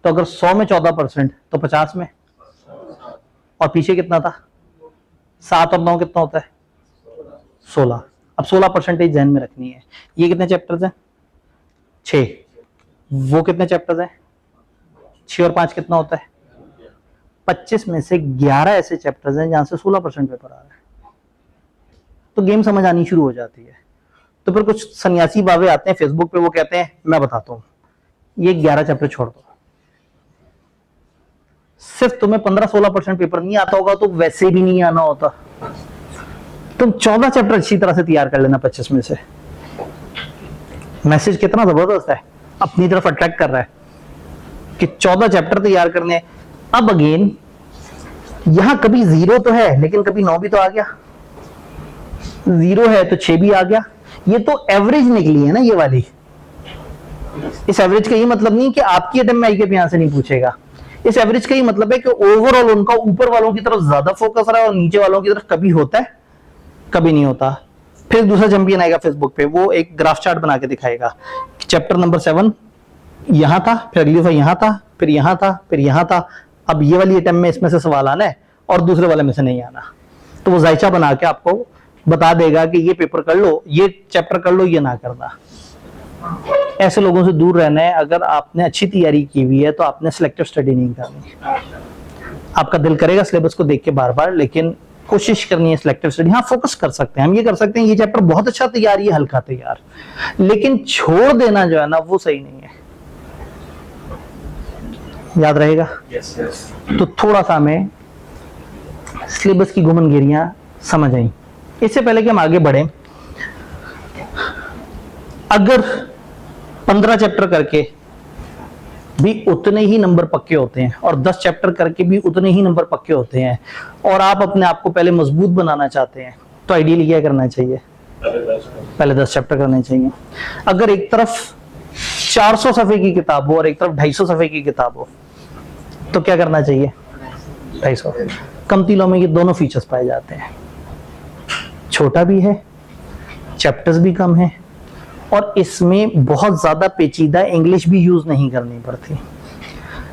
तो अगर 100 में 14% तो 50 में, और पीछे कितना था? 7 और 9 कितना होता है? 16। अब 16% ध्यान में रखनी है। ये कितने चैप्टर्स हैं? 6। वो कितने चैप्टर्स हैं? 6 और 5 कितना होता है? 25 में से 11 ऐसे चैप्टर्स हैं जहां से 16% पेपर आ रहा है। तो गेम समझ आनी शुरू हो जाती है। तो फिर कुछ सन्यासी बाबे आते हैं फेसबुक पे, वो कहते हैं मैं बताता हूं, ये 11 चैप्टर छोड़ दो, सिर्फ तुम्हें 15-16% पेपर नहीं आता होगा तो वैसे भी नहीं आना होता। तुम 14 चैप्टर अच्छी तरह से तैयार कर लेना 25 में से। मैसेज कितना जबरदस्त है, अपनी तरफ अट्रैक्ट कर रहा है कि 14 चैप्टर तैयार करने। अब अगेन यहां कभी 0 तो है, लेकिन कभी 9 भी तो आ गया। 0 है तो 6 भी आ गया। ये तो एवरेज निकली है ना ये वाली। इस एवरेज का ये मतलब नहीं कि आपकी अटेम्प्ट में आईकैप यहां से नहीं पूछेगा। इस एवरेज का ही मतलब है कि ओवरऑल उनका ऊपर वालों की तरफ ज्यादा फोकस रहा है और नीचे वालों की तरफ कभी होता है कभी नहीं होता। फिर दूसरा चैंपियन आएगा फेसबुक पे, वो एक ग्राफ चार्ट बना के दिखाएगा। चैप्टर नंबर 7 यहां था, फिर अगली दफा यहां था, फिर यहां था, फिर यहां था। अब ये वाली अटेम्प्ट में इसमें से सवाल आना है और दूसरे वाले में से नहीं आना। तो वो जायचा बना के आपको बता देगा कि ये पेपर कर लो, ये चैप्टर कर लो, ये ना करना। ऐसे लोगों से दूर रहना है। अगर आपने अच्छी तैयारी की हुई है तो आपने सिलेक्टिव स्टडी नहीं करनी। आपका दिल करेगा सिलेबस को देख के बार बार, लेकिन कोशिश करनी है सिलेक्टिव स्टडी। हाँ, फोकस कर सकते हैं हम, ये कर सकते हैं ये चैप्टर बहुत अच्छा तैयार, ये हल्का तैयार, लेकिन छोड़ देना जो है ना वो सही नहीं है। याद रहेगा? yes, yes. तो थोड़ा सा हमें सिलेबस की घुमनगिरियां समझ आई। इससे पहले कि हम आगे बढ़े, अगर 15 चैप्टर करके भी उतने ही नंबर पक्के होते हैं और 10 चैप्टर करके भी उतने ही नंबर पक्के होते हैं, और आप अपने आप को पहले मजबूत बनाना चाहते हैं, तो आइडियली क्या करना चाहिए? पहले 10 चैप्टर करने चाहिए। अगर एक तरफ 400 सफे की किताब हो और एक तरफ 250 सफे की किताब हो, तो क्या करना चाहिए? 250। कम तिलों में ये दोनों फीचर्स पाए जाते हैं, छोटा भी है, चैप्टर्स भी कम है, और इसमें बहुत ज्यादा पेचीदा इंग्लिश भी यूज नहीं करनी पड़ती।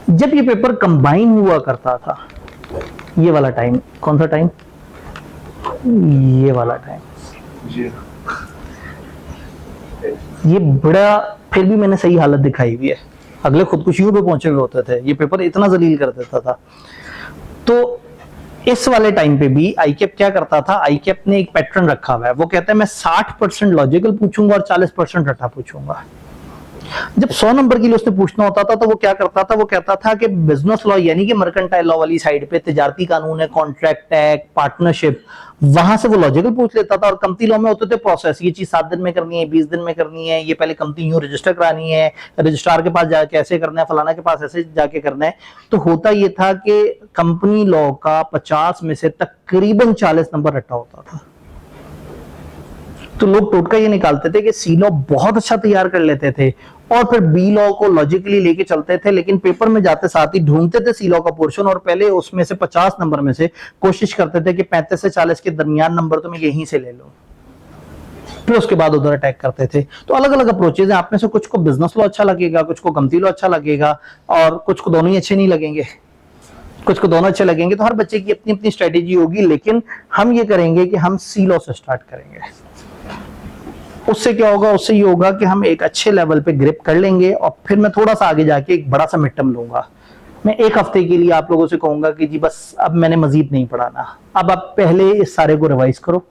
जब ये पेपर कंबाइन हुआ करता था, ये वाला टाइम, कौन सा टाइम? ये वाला टाइम, ये बड़ा, फिर भी मैंने सही हालत दिखाई हुई है। अगले खुदकुशियों पे पहुंचे हुए होते थे, ये पेपर इतना जलील कर देता था। तो इस वाले टाइम पे भी आईकेप क्या करता था, आईकेप ने एक पैटर्न रखा हुआ है, वो कहता है मैं 60% लॉजिकल पूछूंगा और 40% रटा पूछूंगा। जब 100 नंबर के लिए उसने पूछना होता था तो वो क्या करता था, वो कहता था कि बिजनेस लॉ यानी कि मर्केंटाइल लॉ वाली साइड पे तिजारती कानून है, कॉन्ट्रैक्ट एक्ट, पार्टनरशिप, वहां से वो लॉजिकल पूछ लेता था। और कंपनी लॉ में होते थे प्रोसेस, ये चीज 7 दिन में करनी है, 20 दिन में करनी है, ये पहले कंपनी यूं रजिस्टर करानी है, रजिस्ट्रार के पास जाके ऐसे करना है, फलाना के पास ऐसे जाके करना है। तो होता ये था कि कंपनी लॉ का 50 में से तकरीबन 40 नंबर रटा होता था। तो लोग टोटका ये निकालते थे कि सी लॉ बहुत अच्छा तैयार कर लेते थे और फिर बी लॉ को लॉजिकली लेके चलते थे, लेकिन पेपर में जाते साथ ही ढूंढते थे सी लॉ का पोर्शन और पहले उसमें से 50 नंबर में से कोशिश करते थे कि 35 से 40 के दरमियान नंबर तो मैं यहीं से ले लूं, फिर उसके बाद उधर अटैक करते थे। तो अलग अलग अप्रोचेज हैं, आप में से कुछ को बिजनेस लॉ अच्छा लगेगा, कुछ को कंपनी लॉ अच्छा लगेगा और कुछ को दोनों ही अच्छे नहीं लगेंगे, कुछ को दोनों अच्छे लगेंगे। तो हर बच्चे की अपनी अपनी स्ट्रेटेजी होगी, लेकिन हम ये करेंगे कि हम सी लॉ से स्टार्ट करेंगे। उससे क्या होगा, उससे ये होगा कि हम एक अच्छे लेवल पे ग्रिप कर लेंगे और फिर मैं थोड़ा सा आगे जाके एक बड़ा सा मिड टर्म लूंगा। मैं एक हफ्ते के लिए आप लोगों से कहूंगा कि जी बस अब मैंने मजीद नहीं पढ़ाना, अब आप पहले इस सारे को रिवाइज करो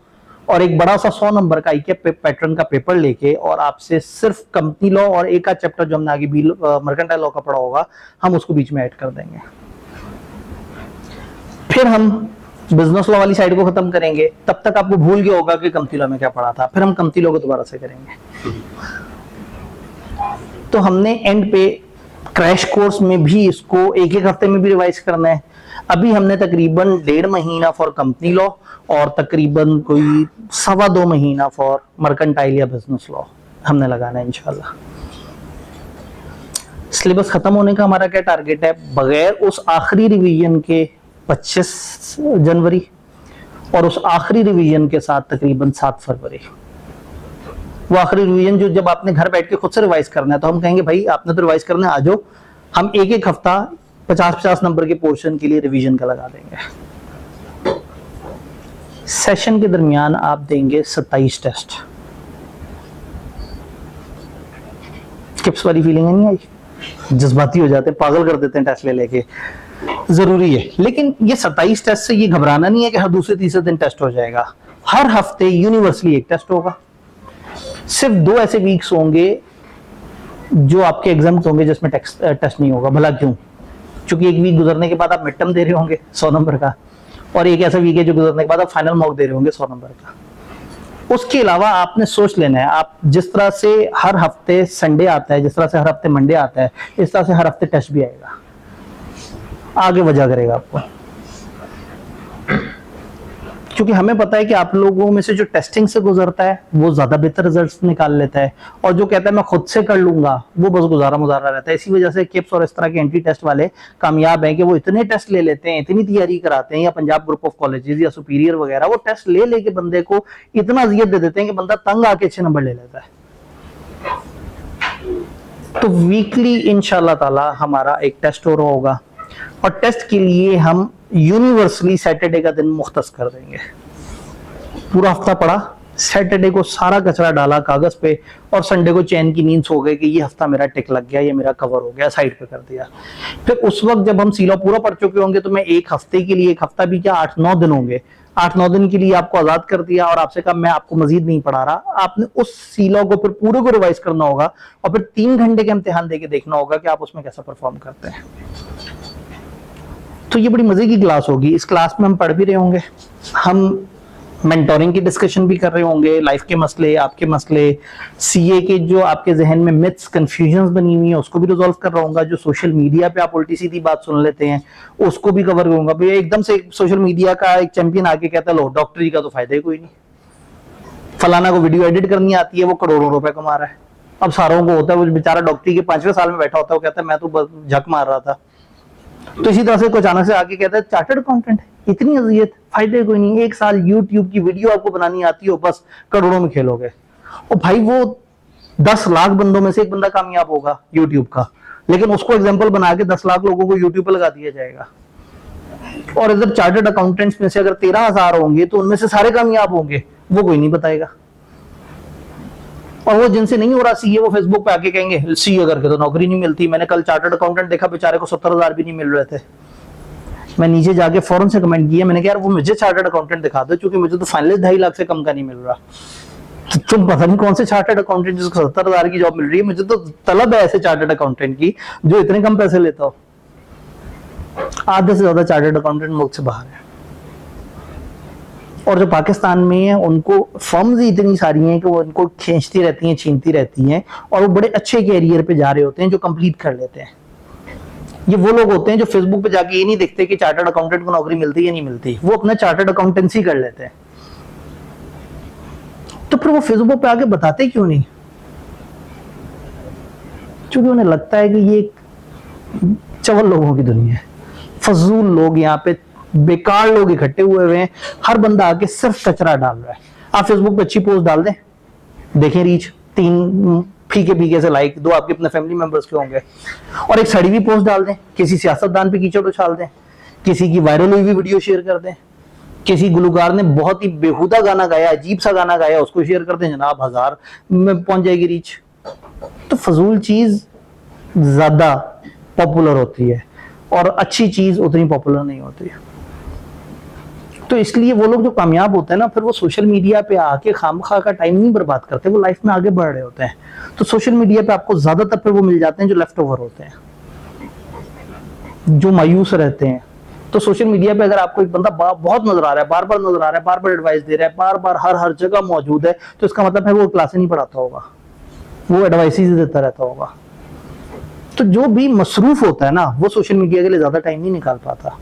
और एक बड़ा सा 100 नंबर का आईकेप पैटर्न का पेपर लेके और आपसे सिर्फ कंपनी लॉ और एक आध चैप्टर जो हमने आगे मर्केंटाइल लॉ का पढ़ा होगा हम उसको बीच में ऐड कर देंगे। फिर हम बिजनेस लॉ वाली साइड को खत्म करेंगे, तब तक आपको भूल गया होगा कि कंपनी लॉ में क्या पढ़ा था, फिर हम कंपनी लॉ को दोबारा से करेंगे। तो हमने एंड पे क्रैश कोर्स में भी इसको एक एक हफ्ते में भी रिवाइज करना है। अभी हमने तकरीबन 1.5 महीना फॉर कंपनी लॉ और तकरीबन कोई 2.25 महीना फॉर मर्केंटाइल या बिजनेस लॉ हमने लगाना है इंशाल्लाह। सिलेबस खत्म होने का हमारा क्या टारगेट है, बगैर उस आखिरी रिवीजन के 25 जनवरी और उस आखिरी रिवीजन के साथ तकरीबन 7 फरवरी। वो आखिरी रिवीजन जो जब आपने घर बैठ के खुद से रिवाइज करना है तो हम कहेंगे भाई आपने तो रिवाइज करना है, आ जाओ, हम एक एक हफ्ता 50-50 नंबर के पोर्शन के लिए रिवीजन का लगा देंगे। सेशन के दरमियान आप देंगे 27 टेस्ट। किप्स वाली फीलिंग नहीं आई, जज्बाती हो जाते हैं, पागल कर देते हैं टेस्ट ले लेके, जरूरी है। लेकिन ये 27 टेस्ट से ये घबराना नहीं है कि हर दूसरे तीसरे दिन टेस्ट हो जाएगा। हर हफ्ते यूनिवर्सली एक टेस्ट होगा। सिर्फ 2 ऐसे वीक्स होंगे जो आपके एग्जाम होंगे जिसमें टेस्ट नहीं होगा। भला क्यों? क्योंकि एक वीक गुजरने के बाद आप मिड टर्म दे रहे होंगे 100 नंबर का, और एक ऐसा वीक है जो गुजरने के बाद आप फाइनल मॉक दे रहे होंगे 100 नंबर का। उसके अलावा आपने सोच लेना है, आप जिस तरह से हर हफ्ते संडे आता है, जिस तरह से हर हफ्ते मंडे आता है, इस तरह से हर हफ्ते टेस्ट भी आएगा, आगे वजह करेगा आपको। क्योंकि हमें पता है कि आप लोगों में से जो टेस्टिंग से गुजरता है वो ज्यादा बेहतर रिजल्ट्स निकाल लेता है, और जो कहता है मैं खुद से कर लूंगा वो बस गुजारा मुजारा रहता है। इसी वजह से किप्स और इस तरह के एंट्री टेस्ट वाले कामयाब हैं कि वो इतने टेस्ट ले लेते हैं, इतनी तैयारी कराते हैं, या पंजाब ग्रुप ऑफ कॉलेजेस या सुपीरियर वगैरह, वो टेस्ट ले लेके बंदे को इतना अजियत दे देते हैं कि बंदा तंग आके अच्छे नंबर ले लेता है। तो वीकली इंशाल्लाह ताला हमारा एक टेस्ट हो रहा होगा, और टेस्ट के लिए हम यूनिवर्सली सैटरडे का दिन मुख्तस कर देंगे। पूरा हफ्ता पढ़ा, सैटरडे को सारा कचरा डाला कागज पे, और संडे को चैन की नींद सो गए कि ये हफ्ता मेरा टिक लग गया, ये मेरा कवर हो गया, साइड पे कर दिया। फिर उस वक्त जब हम सीलॉ पूरा पढ़ चुके होंगे तो मैं एक हफ्ते के लिए, एक हफ्ता भी क्या 8-9 दिन होंगे, 8-9 दिन के लिए आपको आजाद कर दिया और आपसे कहा मैं आपको मजीद नहीं पढ़ा रहा। आपने उस सीलॉ को फिर पूरे को रिवाइज करना होगा और फिर 3 घंटे के इम्तिहान देके देखना होगा कि आप उसमें कैसा परफॉर्म करते हैं। तो ये बड़ी मजे की क्लास होगी। इस क्लास में हम पढ़ भी रहे होंगे, हम मेंटोरिंग की डिस्कशन भी कर रहे होंगे, लाइफ के मसले, आपके मसले, सीए के जो आपके जहन में मिथ्स, कंफ्यूजन्स बनी हुई है उसको भी रिजॉल्व कर रहा हूँ। जो सोशल मीडिया पे आप उल्टी सीधी बात सुन लेते हैं उसको भी कवर करूंगा। भैया एकदम से सोशल मीडिया का एक चैंपियन आके कहता है लो डॉक्टरी का तो फायदा ही कोई नहीं, फलाना को वीडियो एडिट करनी आती है, वो करोड़ों रुपए कमा रहा है। अब सारों को होता है, वो बेचारा डॉक्टरी के 5वें साल में बैठा होता है, वो कहता है मैं तो बस झक मार रहा था। तो इसी तरह से कुछ अचानक से आके कहता है चार्टर्ड अकाउंटेंट, इतनी अजियत, फायदे कोई नहीं, 1 साल यूट्यूब की वीडियो आपको बनानी आती हो, बस करोड़ों में खेलोगे। और भाई वो 10 लाख बंदों में से एक बंदा कामयाब होगा यूट्यूब का, लेकिन उसको एग्जाम्पल बना के 10 लाख लोगों को यूट्यूब पर लगा दिया जाएगा। और इधर चार्टर्ड अकाउंटेंट्स में से अगर 13,000 होंगे तो उनमें से सारे कामयाब होंगे, वो कोई नहीं बताएगा। और वो जिनसे नहीं हो रहा सीए, वो फेसबुक पे आके कहेंगे सीए करके तो नौकरी नहीं मिलती। मैंने कल चार्टर्ड अकाउंटेंट देखा, बेचारे को 70,000 भी नहीं मिल रहे थे। मैं नीचे जाके फौरन से कमेंट किया, मैंने कहा यार वो मुझे चार्टर्ड अकाउंटेंट दिखा दो, क्योंकि मुझे तो फाइनलिस्ट 2.5 लाख से कम का नहीं मिल रहा। तो तुम पता नहीं कौन से चार्टर्ड अकाउंटेंट जिसको 70,000 की जॉब मिल रही है, मुझे तो तलब है ऐसे चार्टर्ड अकाउंटेंट की जो इतने कम पैसे लेता हो। आधे से ज्यादा चार्टर्ड अकाउंटेंट मुल्क से बाहर है, और जो पाकिस्तान में है उनको फर्म्स इतनी सारी हैं कि वो उनको खींचती रहती हैं, छीनती रहती हैं, और वो बड़े अच्छे कैरियर पे जा रहे होते हैं जो कंप्लीट कर लेते हैं। ये वो लोग होते हैं जो फेसबुक पे जाके ये नहीं देखते कि चार्टर्ड अकाउंटेंट को नौकरी मिलती है या नहीं मिलती, वो अपना चार्टर्ड अकाउंटेंसी कर लेते हैं। तो फिर वो फेसबुक पे आके बताते क्यों नहीं? क्योंकि उन्हें लगता है कि ये चवल लोगों की दुनिया है, फजूल लोग यहाँ पे बेकार लोग इकट्ठे हुए हैं, हर बंदा आके सिर्फ कचरा डाल रहा है। आप फेसबुक पे अच्छी पोस्ट डाल दें, देखें रीच 3 फीके फीके से लाइक, 2 आपके अपने फैमिली मेंबर्स के होंगे, और एक सड़ी हुई पोस्ट डाल दें, किसी सियासतदान पे कीचड़ उछाल दें, किसी की वायरल हुई वीडियो शेयर कर दें, किसी गुलकार ने बहुत ही बेहुदा गाना गाया, अजीब सा गाना गाया, उसको शेयर कर दें, जनाब 1000 में पहुंच जाएगी रीच। तो फजूल चीज ज्यादा पॉपुलर होती है और अच्छी चीज उतनी पॉपुलर नहीं होती है। तो इसलिए वो लोग जो कामयाब होते हैं ना, फिर वो सोशल मीडिया पे आके खामखा का टाइम नहीं बर्बाद करते, वो लाइफ में आगे बढ़ रहे होते हैं। तो सोशल मीडिया पे आपको ज्यादातर फिर वो मिल जाते हैं जो लेफ्ट ओवर होते हैं, जो मायूस रहते हैं। तो सोशल मीडिया पे अगर आपको एक बंदा बहुत नजर आ रहा है, बार बार नजर आ रहा है, बार बार एडवाइस दे रहा है, बार बार हर जगह मौजूद है, तो इसका मतलब है वो क्लासें नहीं पढ़ाता होगा, वो एडवाइसेस देता रहता होगा। तो जो भी मसरूफ होता है ना, वो सोशल मीडिया के लिए ज्यादा टाइम नहीं निकाल पाता।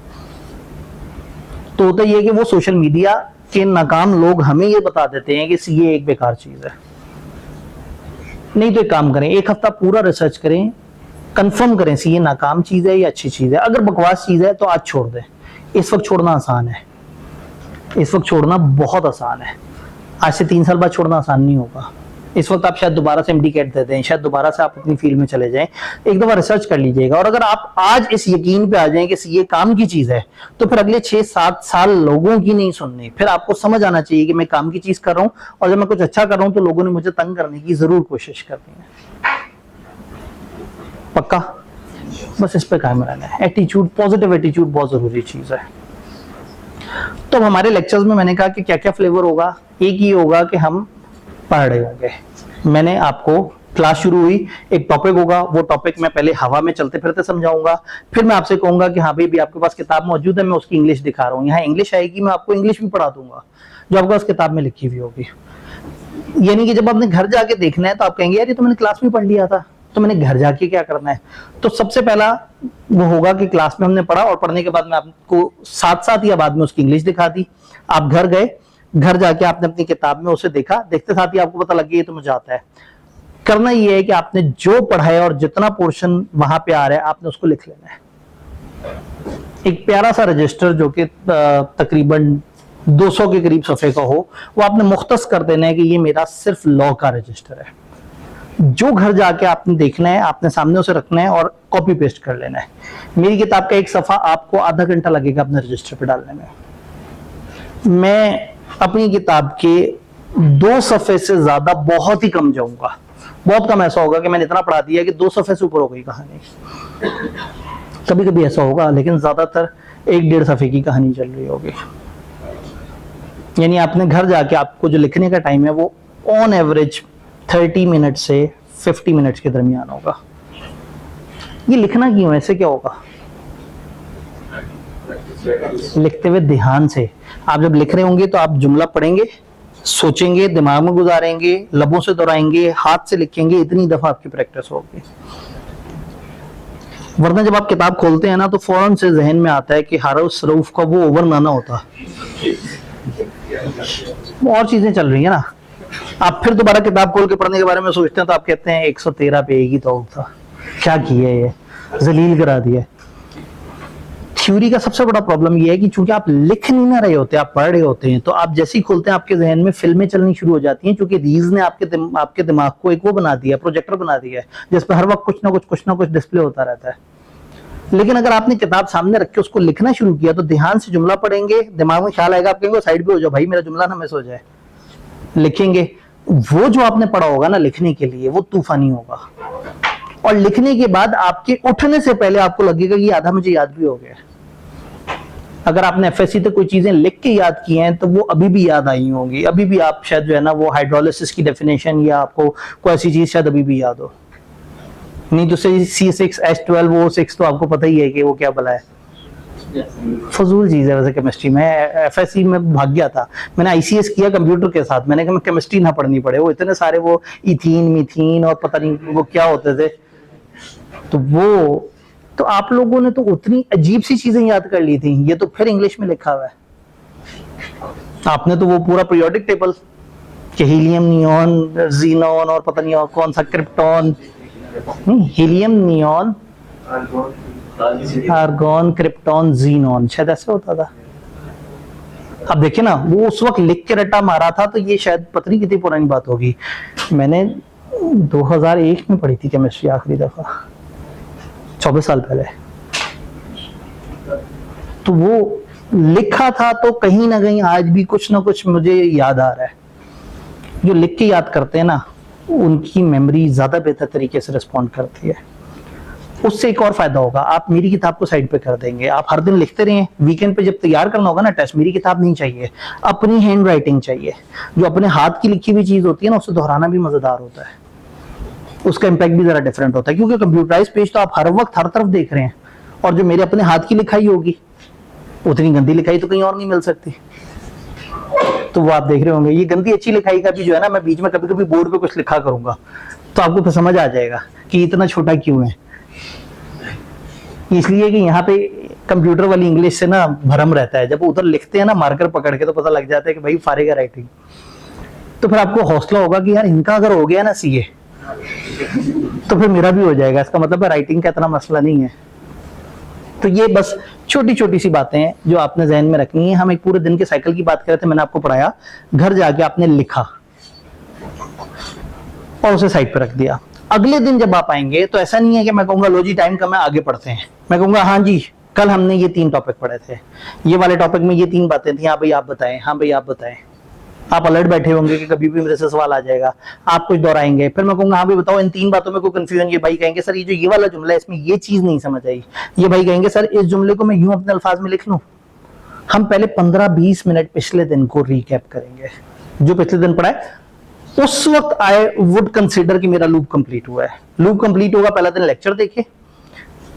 तो होता ये कि वो सोशल मीडिया के नाकाम लोग हमें ये बता देते हैं कि सीए एक बेकार चीज है। नहीं तो एक काम करें, 1 हफ्ता पूरा रिसर्च करें, कंफर्म करें सीए नाकाम चीज है या अच्छी चीज है। अगर बकवास चीज है तो आज छोड़ दें, इस वक्त छोड़ना आसान है, इस वक्त छोड़ना बहुत आसान है। आज से 3 साल बाद छोड़ना आसान नहीं होगा। इस वक्त आप शायद दोबारा से एमडी कैट दे दें, शायद दोबारा से आप अपनी फील्ड में चले जाएं, एक दफा रिसर्च कर लीजिएगा। और अगर आप आज इस यकीन पे आ जाएं कि ये काम की चीज है, तो फिर अगले 6-7 साल लोगों की नहीं सुननी। फिर आपको समझ आना चाहिए कि मैं काम की चीज कर रहा हूं, और जब मैं कुछ अच्छा कर रहा हूं तो लोगों ने मुझे तंग करने की जरूर कोशिश करनी है। पक्का? बस इस पे कायम रहना है। एटीट्यूड, पॉजिटिव एटीट्यूड बहुत जरूरी चीज है। तो हमारे लेक्चर्स में मैंने कहा कि क्या क्या फ्लेवर होगा। एक ही होगा कि हम पढ़ रहे होंगे। मैंने आपको क्लास शुरू हुई, एक टॉपिक होगा, वो टॉपिक मैं पहले हवा में चलते फिरते समझाऊंगा, फिर मैं आपसे कहूंगा कि हाँ भाई भी आपके पास किताब मौजूद है, मैं उसकी इंग्लिश दिखा रहा हूँ, यहाँ इंग्लिश आएगी, मैं आपको इंग्लिश भी पढ़ा दूंगा जो आपके पास किताब में लिखी हुई होगी। यानी कि जब आपने घर जाके देखना है तो आप कहेंगे यार ये तो मैंने क्लास में पढ़ लिया था, तो मैंने घर जाके क्या करना है। तो सबसे पहला वो होगा कि क्लास में हमने पढ़ा, और पढ़ने के बाद में आपको साथ साथ या बाद में उसकी इंग्लिश दिखा दी। आप घर गए, घर जाके आपने अपनी किताब में उसे देखा, देखते साथ ही आपको पता लग गया ये तो मुझे आता है। करना ये है कि आपने जो पढ़ा है और जितना पोर्शन वहां पे आ रहा है आपने उसको लिख लेना है। एक प्यारा सा रजिस्टर जो कि तकरीबन 200 के करीब सफे का हो, वो आपने मुख्तस कर देना है कि ये मेरा सिर्फ लॉ का रजिस्टर है। जो घर जाके आपने देखना है, आपने सामने उसे रखना है और कॉपी पेस्ट कर लेना है। मेरी किताब का एक सफा आपको आधा घंटा लगेगा अपने रजिस्टर पे डालने में। मैं अपनी किताब के 2 सफे से ज्यादा बहुत ही कम जाऊंगा। बहुत कम ऐसा होगा कि मैंने इतना पढ़ा दिया कि 2 सफे से ऊपर हो गई कहानी। कभी कभी ऐसा होगा, लेकिन ज्यादातर 1-1.5 सफे की कहानी चल रही होगी। यानी आपने घर जाके आपको जो लिखने का टाइम है वो ऑन एवरेज 30 मिनट से 50 मिनट्स के दरमियान होगा। ये लिखना क्यों, ऐसे क्या होगा? लिखते हुए ध्यान से। आप जब लिख रहे होंगे तो आप जुमला पढ़ेंगे, सोचेंगे, दिमाग में गुजारेंगे, लबों से दोहराएंगे, हाथ से लिखेंगे, इतनी दफा आपकी प्रैक्टिस होगी। वरना जब आप किताब खोलते हैं ना तो फौरन से जहन में आता है कि हारूस रऊफ का वो ओवर ना होता, और चीजें चल रही है ना। आप फिर दोबारा किताब खोल के पढ़ने के बारे में सोचते हैं तो आप कहते हैं 113 पे एक ही तो था, क्या किया ये, जलील करा दिया। थ्योरी का सबसे बड़ा प्रॉब्लम ये है कि चूंकि आप लिख नहीं ना रहे होते, आप पढ़ रहे होते हैं, तो आप जैसे ही खोलते हैं आपके जहन में फिल्में चलनी शुरू हो जाती हैं, क्योंकि रीज ने आपके दिमाग को एक वो बना दिया, प्रोजेक्टर बना दिया है, जिस पर हर वक्त कुछ ना कुछ डिस्प्ले होता रहता है। लेकिन अगर आपने किताब सामने रख के उसको लिखना शुरू किया तो ध्यान से जुमला पढ़ेंगे, दिमाग में ख्याल आएगा, आप कहेंगे साइड पे हो जाओ भाई, मेरा जुमला ना मिस हो जाए। लिखेंगे, वो जो आपने पढ़ा होगा ना लिखने के लिए, वो तूफानी होगा। और लिखने के बाद आपके उठने से पहले आपको लगेगा कि आधा मुझे याद भी हो गया। अगर आपने एफएससी तक कोई चीजें लिख के याद की हैं तो वो अभी भी याद आई होंगी, अभी भी आप शायद जो है ना वो हाइड्रोलिसिस की डेफिनेशन या आपको कोई ऐसी चीज शायद अभी भी याद हो। नहीं तो C6H12O6 तो आपको पता ही है कि वो क्या भला है, फजूल चीज है वैसे केमिस्ट्री में। एफएससी में भाग गया था, मैंने आईसीएस किया कंप्यूटर के साथ, मैंने कहा मैं केमिस्ट्री ना पढ़नी पड़े, वो इतने सारे वो इथीन मीथीन और पता नहीं वो क्या होते थे, तो वो तो आप लोगों ने तो उतनी अजीब सी चीजें याद कर ली थी, ये तो फिर इंग्लिश में लिखा हुआ है। आपने तो वो पूरा पीरियोडिक टेबल कि हीलियम नियॉन जीनॉन और पता नहीं और कौन सा krypton, helium neon argon krypton xenon, शायद ऐसे होता था। अब देखिए ना वो उस वक्त लिख के रट्टा मारा था, तो ये शायद पता नहीं कितनी पुरानी बात होगी, मैंने 2001 में पढ़ी थी केमिस्ट्री आखिरी दफा, 24 साल पहले। तो वो लिखा था तो कहीं ना कहीं आज भी कुछ ना कुछ मुझे याद आ रहा है। जो लिख के याद करते हैं ना उनकी मेमोरी ज्यादा बेहतर तरीके से रिस्पॉन्ड करती है। उससे एक और फायदा होगा, आप मेरी किताब को साइड पे कर देंगे, आप हर दिन लिखते रहें, वीकेंड पे जब तैयार करना होगा ना टेस्ट, मेरी किताब नहीं चाहिए, अपनी हैंड राइटिंग चाहिए। जो अपने हाथ की लिखी हुई चीज होती है ना उसे दोहराना भी मजेदार होता है, उसका इम्पैक्ट भी जरा डिफरेंट होता है, क्योंकि कंप्यूटराइज पेज तो आप हर वक्त हर तरफ देख रहे हैं, और जो मेरे अपने हाथ की लिखाई होगी उतनी गंदी लिखाई तो कहीं और नहीं मिल सकती। तो वो आप देख रहे होंगे, ये गंदी अच्छी लिखाई का भी जो है ना मैं बीच में कभी कभी बोर्ड पे कुछ लिखा करूंगा तो आपको फिर समझ आ जाएगा कि इतना छोटा क्यों है। इसलिए कि यहाँ पे कंप्यूटर वाली इंग्लिश से ना भरम रहता है, जब उधर लिखते हैं ना मार्कर पकड़ के तो पता लग जाता है कि भाई फारिग है राइटिंग। तो फिर आपको हौसला होगा कि यार इनका अगर हो गया ना सीए तो फिर मेरा भी हो जाएगा, इसका मतलब है राइटिंग का इतना मसला नहीं है। तो ये बस छोटी छोटी सी बातें हैं जो आपने जहन में रखनी है। हम एक पूरे दिन के साइकिल की बात कर रहे थे, मैंने आपको पढ़ाया, घर जाके आपने लिखा और उसे साइड पर रख दिया। अगले दिन जब आप आएंगे तो ऐसा नहीं है कि मैं कहूंगा लो जी टाइम कम है आगे पढ़ते हैं, मैं कहूंगा हाँ जी कल हमने ये 3 टॉपिक पढ़े थे, ये वाले टॉपिक में ये 3 बातें थी, हाँ भाई आप बताएं, हाँ भाई आप बताएं। आप अलर्ट बैठे होंगे कि कभी भी मेरे से सवाल आ जाएगा, आप कुछ दोहराएंगे, फिर मैं कहूंगा हाँ भाई बताओ इन 3 बातों में कोई कंफ्यूजन, ये भाई कहेंगे सर ये जो ये वाला जुमला है इसमें ये चीज नहीं समझ आई, ये भाई कहेंगे सर इस जुमले को मैं यूं अपने अल्फाज में लिख लूं। हम पहले 15-20 मिनट पिछले दिन को रिकैप करेंगे, जो पिछले दिन पढ़ा है उस वक्त आई वुड कंसिडर कि मेरा लूप कंप्लीट हुआ है। लूप कंप्लीट होगा, पहला दिन लेक्चर देखे,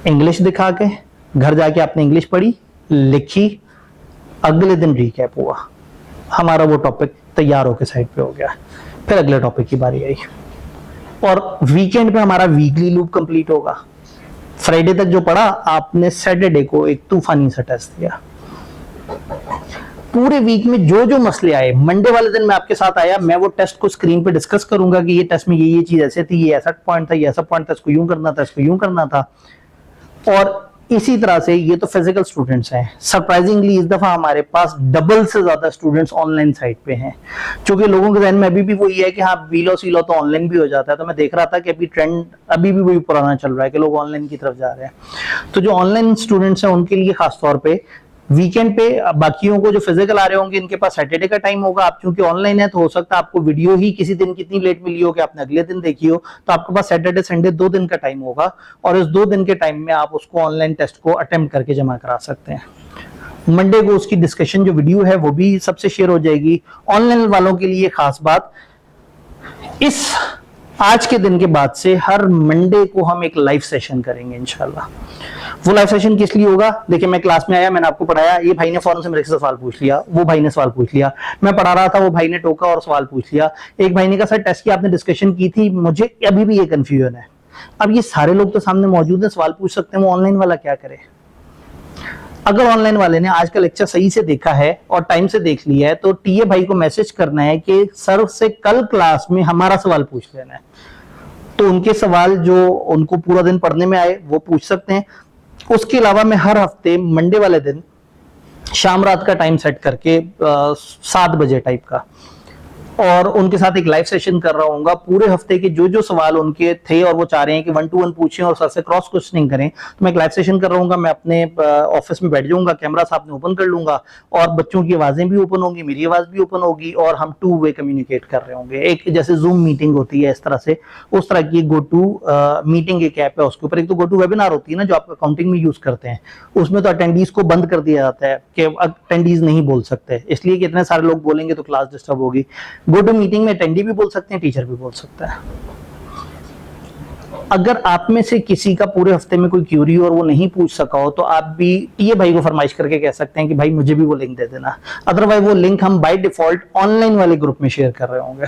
इंग्लिश दिखा के, घर जाके आपने इंग्लिश पढ़ी लिखी, अगले दिन रिकैप हुआ, हमारा वो टॉपिक तैयार होकर साइड पे हो गया, फिर अगले टॉपिक की बारी आई, और वीकेंड पे हमारा वीकली लूप कंप्लीट होगा। फ्राइडे तक जो पढ़ा आपने सैटरडे को एक तूफानी सा टेस्ट दिया। पूरे वीक में जो जो मसले आए, मंडे वाले दिन मैं आपके साथ आया, मैं वो टेस्ट को स्क्रीन पे डिस्कस करूंगा कि ये टेस्ट में ये चीज ऐसे थी, ये ऐसा पॉइंट था, ये ऐसा पॉइंट था, इसको यूं करना था, इसको यूं करना था। और इसी तरह से ये तो फिजिकल स्टूडेंट्स हैं, सरप्राइजिंगली इस दफा हमारे पास डबल से ज्यादा स्टूडेंट्स ऑनलाइन साइट पे हैं, क्योंकि लोगों के जहन में अभी भी वही है कि हाँ वीलो सीलो तो ऑनलाइन भी हो जाता है। तो मैं देख रहा था कि अभी ट्रेंड अभी भी वही पुराना चल रहा है कि लोग ऑनलाइन की तरफ जा रहे हैं। तो जो ऑनलाइन स्टूडेंट्स हैं उनके लिए खासतौर पे वीकेंड पे, बाकियों को जो फिजिकल आ रहे होंगे इनके पास सैटरडे का टाइम होगा। आप चूंकि ऑनलाइन है तो हो सकता है आपको वीडियो ही किसी दिन कितनी लेट मिली हो कि आपने अगले दिन देखी हो, तो आपके पास सैटरडे संडे 2 दिन का टाइम होगा, और इस 2 दिन के टाइम में आप उसको ऑनलाइन टेस्ट को अटेम्प्ट करके जमा करा सकते हैं। मंडे को उसकी डिस्कशन जो वीडियो है वो भी सबसे शेयर हो जाएगी। ऑनलाइन वालों के लिए खास बात, इस आज के दिन के बाद से हर मंडे को हम एक लाइव सेशन करेंगे इंशाल्लाह। वो लाइव सेशन किस लिए होगा? देखिए मैं क्लास में आया, मैंने आपको पढ़ाया, ये भाई ने फौरन से मेरे से सवाल पूछ लिया, वो भाई ने सवाल पूछ लिया, मैं पढ़ा रहा था, वो भाई ने टोका और सवाल पूछ लिया। एक भाई ने कहा सर टेस्ट की आपने डिस्कशन की थी, मुझे अभी भी ये कंफ्यूजन है। अब ये सारे लोग तो सामने मौजूद है, सवाल पूछ सकते हैं, वो ऑनलाइन वाला क्या करे? अगर ऑनलाइन वाले ने आज का लेक्चर सही से देखा है और टाइम से देख लिया है तो टीए भाई को मैसेज करना है कि सर से कल क्लास में हमारा सवाल पूछ लेना है। तो उनके सवाल जो उनको पूरा दिन पढ़ने में आए वो पूछ सकते हैं। उसके अलावा मैं हर हफ्ते मंडे वाले दिन शाम रात का टाइम सेट करके 7 बजे टाइप का और उनके साथ एक लाइव सेशन कर रहा हूँ। पूरे हफ्ते के जो जो सवाल उनके थे और वो चाह रहे हैं कि 1-to-1 पूछें और सर से क्रॉस क्वेश्चनिंग करें, तो मैं एक लाइव सेशन कर रहा हूँ। मैं अपने ऑफिस में बैठ जाऊंगा, कैमरा सामने ओपन कर लूंगा और बच्चों की आवाजें भी ओपन होंगी, मेरी आवाज भी ओपन होगी और हम 2 वे कम्युनिकेट कर रहे होंगे। एक जैसे जूम मीटिंग होती है इस तरह से, उस तरह की गो टू मीटिंग एक ऐप है, उसके ऊपर एक तो गो टू वेबिनार होती है ना जो आप अकाउंटिंग में यूज करते हैं, उसमें तो अटेंडीज को बंद कर दिया जाता है कि अटेंडीज नहीं बोल सकते, इसलिए कि इतने सारे लोग बोलेंगे तो क्लास डिस्टर्ब होगी। गो टू मीटिंग में अटेंडी भी बोल सकते हैं, टीचर भी बोल सकता है। अगर आप में से किसी का पूरे हफ्ते में कोई क्यूरी और वो नहीं पूछ सका हो तो आप भी टीए भाई को फरमाइश करके कह सकते हैं कि भाई मुझे भी वो लिंक दे देना। अदरवाइज वो लिंक हम बाय डिफॉल्ट ऑनलाइन वाले ग्रुप में शेयर कर रहे होंगे,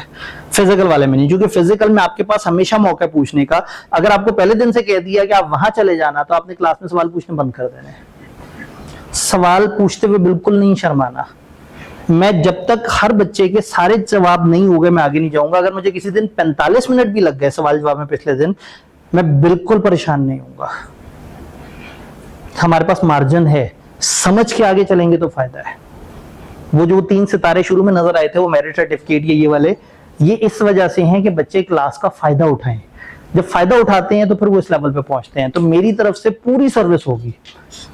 फिजिकल वाले में नहीं, क्योंकि फिजिकल में आपके पास हमेशा मौका है पूछने का। अगर आपको पहले दिन से कह दिया कि आप वहां चले जाना तो आपने क्लास में सवाल पूछने बंद कर देने। सवाल पूछते हुए बिल्कुल नहीं शर्माना। मैं जब तक हर बच्चे के सारे जवाब नहीं हो गए मैं आगे नहीं जाऊंगा। अगर मुझे किसी दिन 45 मिनट भी लग गए सवाल जवाब में पिछले दिन, मैं बिल्कुल परेशान नहीं होऊंगा। हमारे पास मार्जिन है, समझ के आगे चलेंगे तो फायदा है। वो जो 3 सितारे शुरू में नजर आए थे, वो मेरिट सर्टिफिकेट ये वाले, ये इस वजह से हैं कि बच्चे क्लास का फायदा उठाएं। जब फायदा उठाते हैं तो फिर वो इस लेवल पे पहुंचते हैं। तो मेरी तरफ से पूरी सर्विस होगी,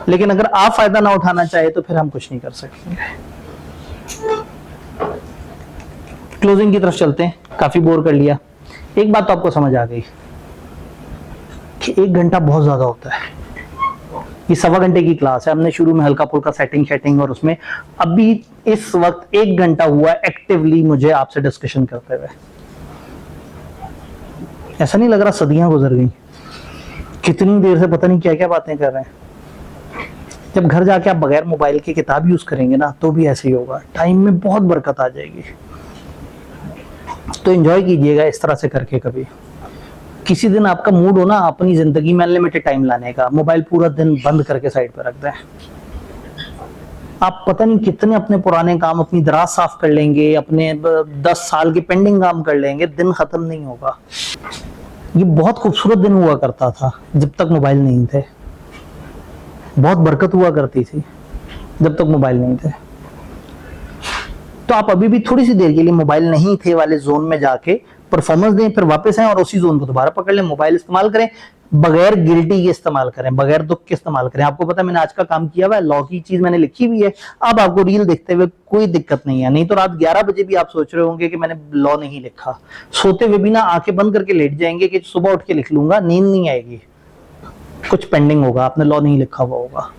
लेकिन अगर आप फायदा ना उठाना चाहे तो फिर हम कुछ नहीं कर सकेंगे। क्लोजिंग की तरफ चलते हैं, काफी बोर कर लिया। एक बात तो आपको समझ आ गई कि 1 घंटा बहुत ज्यादा होता है। ये 1.25 घंटे की क्लास है, हमने शुरू में हल्का फुल्का सेटिंग और उसमें अभी इस वक्त 1 घंटा हुआ एक्टिवली मुझे आपसे डिस्कशन करते हुए। ऐसा नहीं लग रहा सदियां गुजर गई, कितनी देर से पता नहीं क्या क्या बातें कर रहे हैं। जब घर जाके आप बगैर मोबाइल के किताब यूज करेंगे ना तो भी ऐसे ही होगा, टाइम में बहुत बरकत आ जाएगी। तो एंजॉय कीजिएगा इस तरह से करके। कभी किसी दिन आपका मूड हो ना अपनी जिंदगी में अनलिमिटेड टाइम लाने का, मोबाइल पूरा दिन बंद करके साइड पर रख दें। आप पता नहीं कितने अपने पुराने काम, अपनी दराज साफ कर लेंगे, अपने 10 साल के पेंडिंग काम कर लेंगे, दिन खत्म नहीं होगा। ये बहुत खूबसूरत दिन हुआ करता था जब तक मोबाइल नहीं थे, बहुत बरकत हुआ करती थी जब तक मोबाइल नहीं थे। तो आप अभी भी थोड़ी सी देर के लिए मोबाइल नहीं थे वाले जोन में जाके परफॉर्मेंस दें, फिर वापस आए और उसी जोन को दोबारा पकड़ लें। मोबाइल इस्तेमाल करें, बगैर गिल्टी के इस्तेमाल करें, बगैर दुख के इस्तेमाल करें। आपको पता है मैंने आज का काम किया हुआ है, लॉ की चीज मैंने लिखी हुई है। अब आपको रील देखते हुए कोई दिक्कत नहीं है, नहीं तो रात 11 बजे भी आप सोच रहे होंगे कि मैंने लॉ नहीं लिखा। सोते हुए भी ना आंखें बंद करके लेट जाएंगे कि सुबह उठ के लिख लूंगा, नींद नहीं आएगी, कुछ पेंडिंग होगा, आपने लॉ नहीं लिखा हुआ होगा।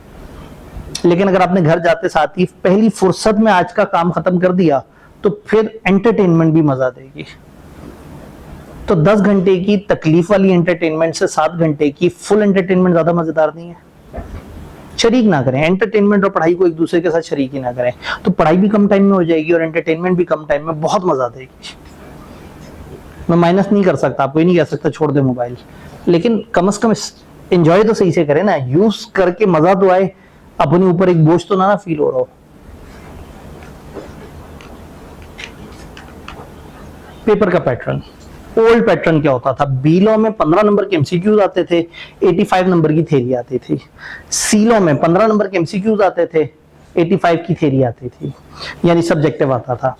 लेकिन अगर आपने घर जाते साथ ही पहली फुर्सत में आज का काम खत्म कर दिया तो फिर एंटरटेनमेंट भी मजा देगी। तो 10 घंटे की तकलीफ वाली एंटरटेनमेंट से 7 घंटे की फुल एंटरटेनमेंट ज्यादा मजेदार नहीं है। शरीक ना करें एंटरटेनमेंट और पढ़ाई को, एक दूसरे के साथ शरीक ही ना करें, तो पढ़ाई भी कम टाइम में हो जाएगी और एंटरटेनमेंट भी कम टाइम में बहुत मजा देगी। मैं माइनस नहीं कर सकता, आपको ही नहीं कह सकता छोड़ दे मोबाइल, लेकिन कम से कम एंजॉय तो सही से करें ना, यूज करके मजा तो आए, अपने ऊपर एक बोझ तो ना फील हो रहा हो। पेपर का पैटर्न, ओल्ड पैटर्न क्या होता था? बी लॉ में 15 नंबर के एमसीक्यूज आते थे, 85 नंबर की थ्योरी आती थी। सी लॉ में 15 नंबर के एमसीक्यूज आते थे, 85 की थ्योरी आती थी, यानी सब्जेक्टिव आता था।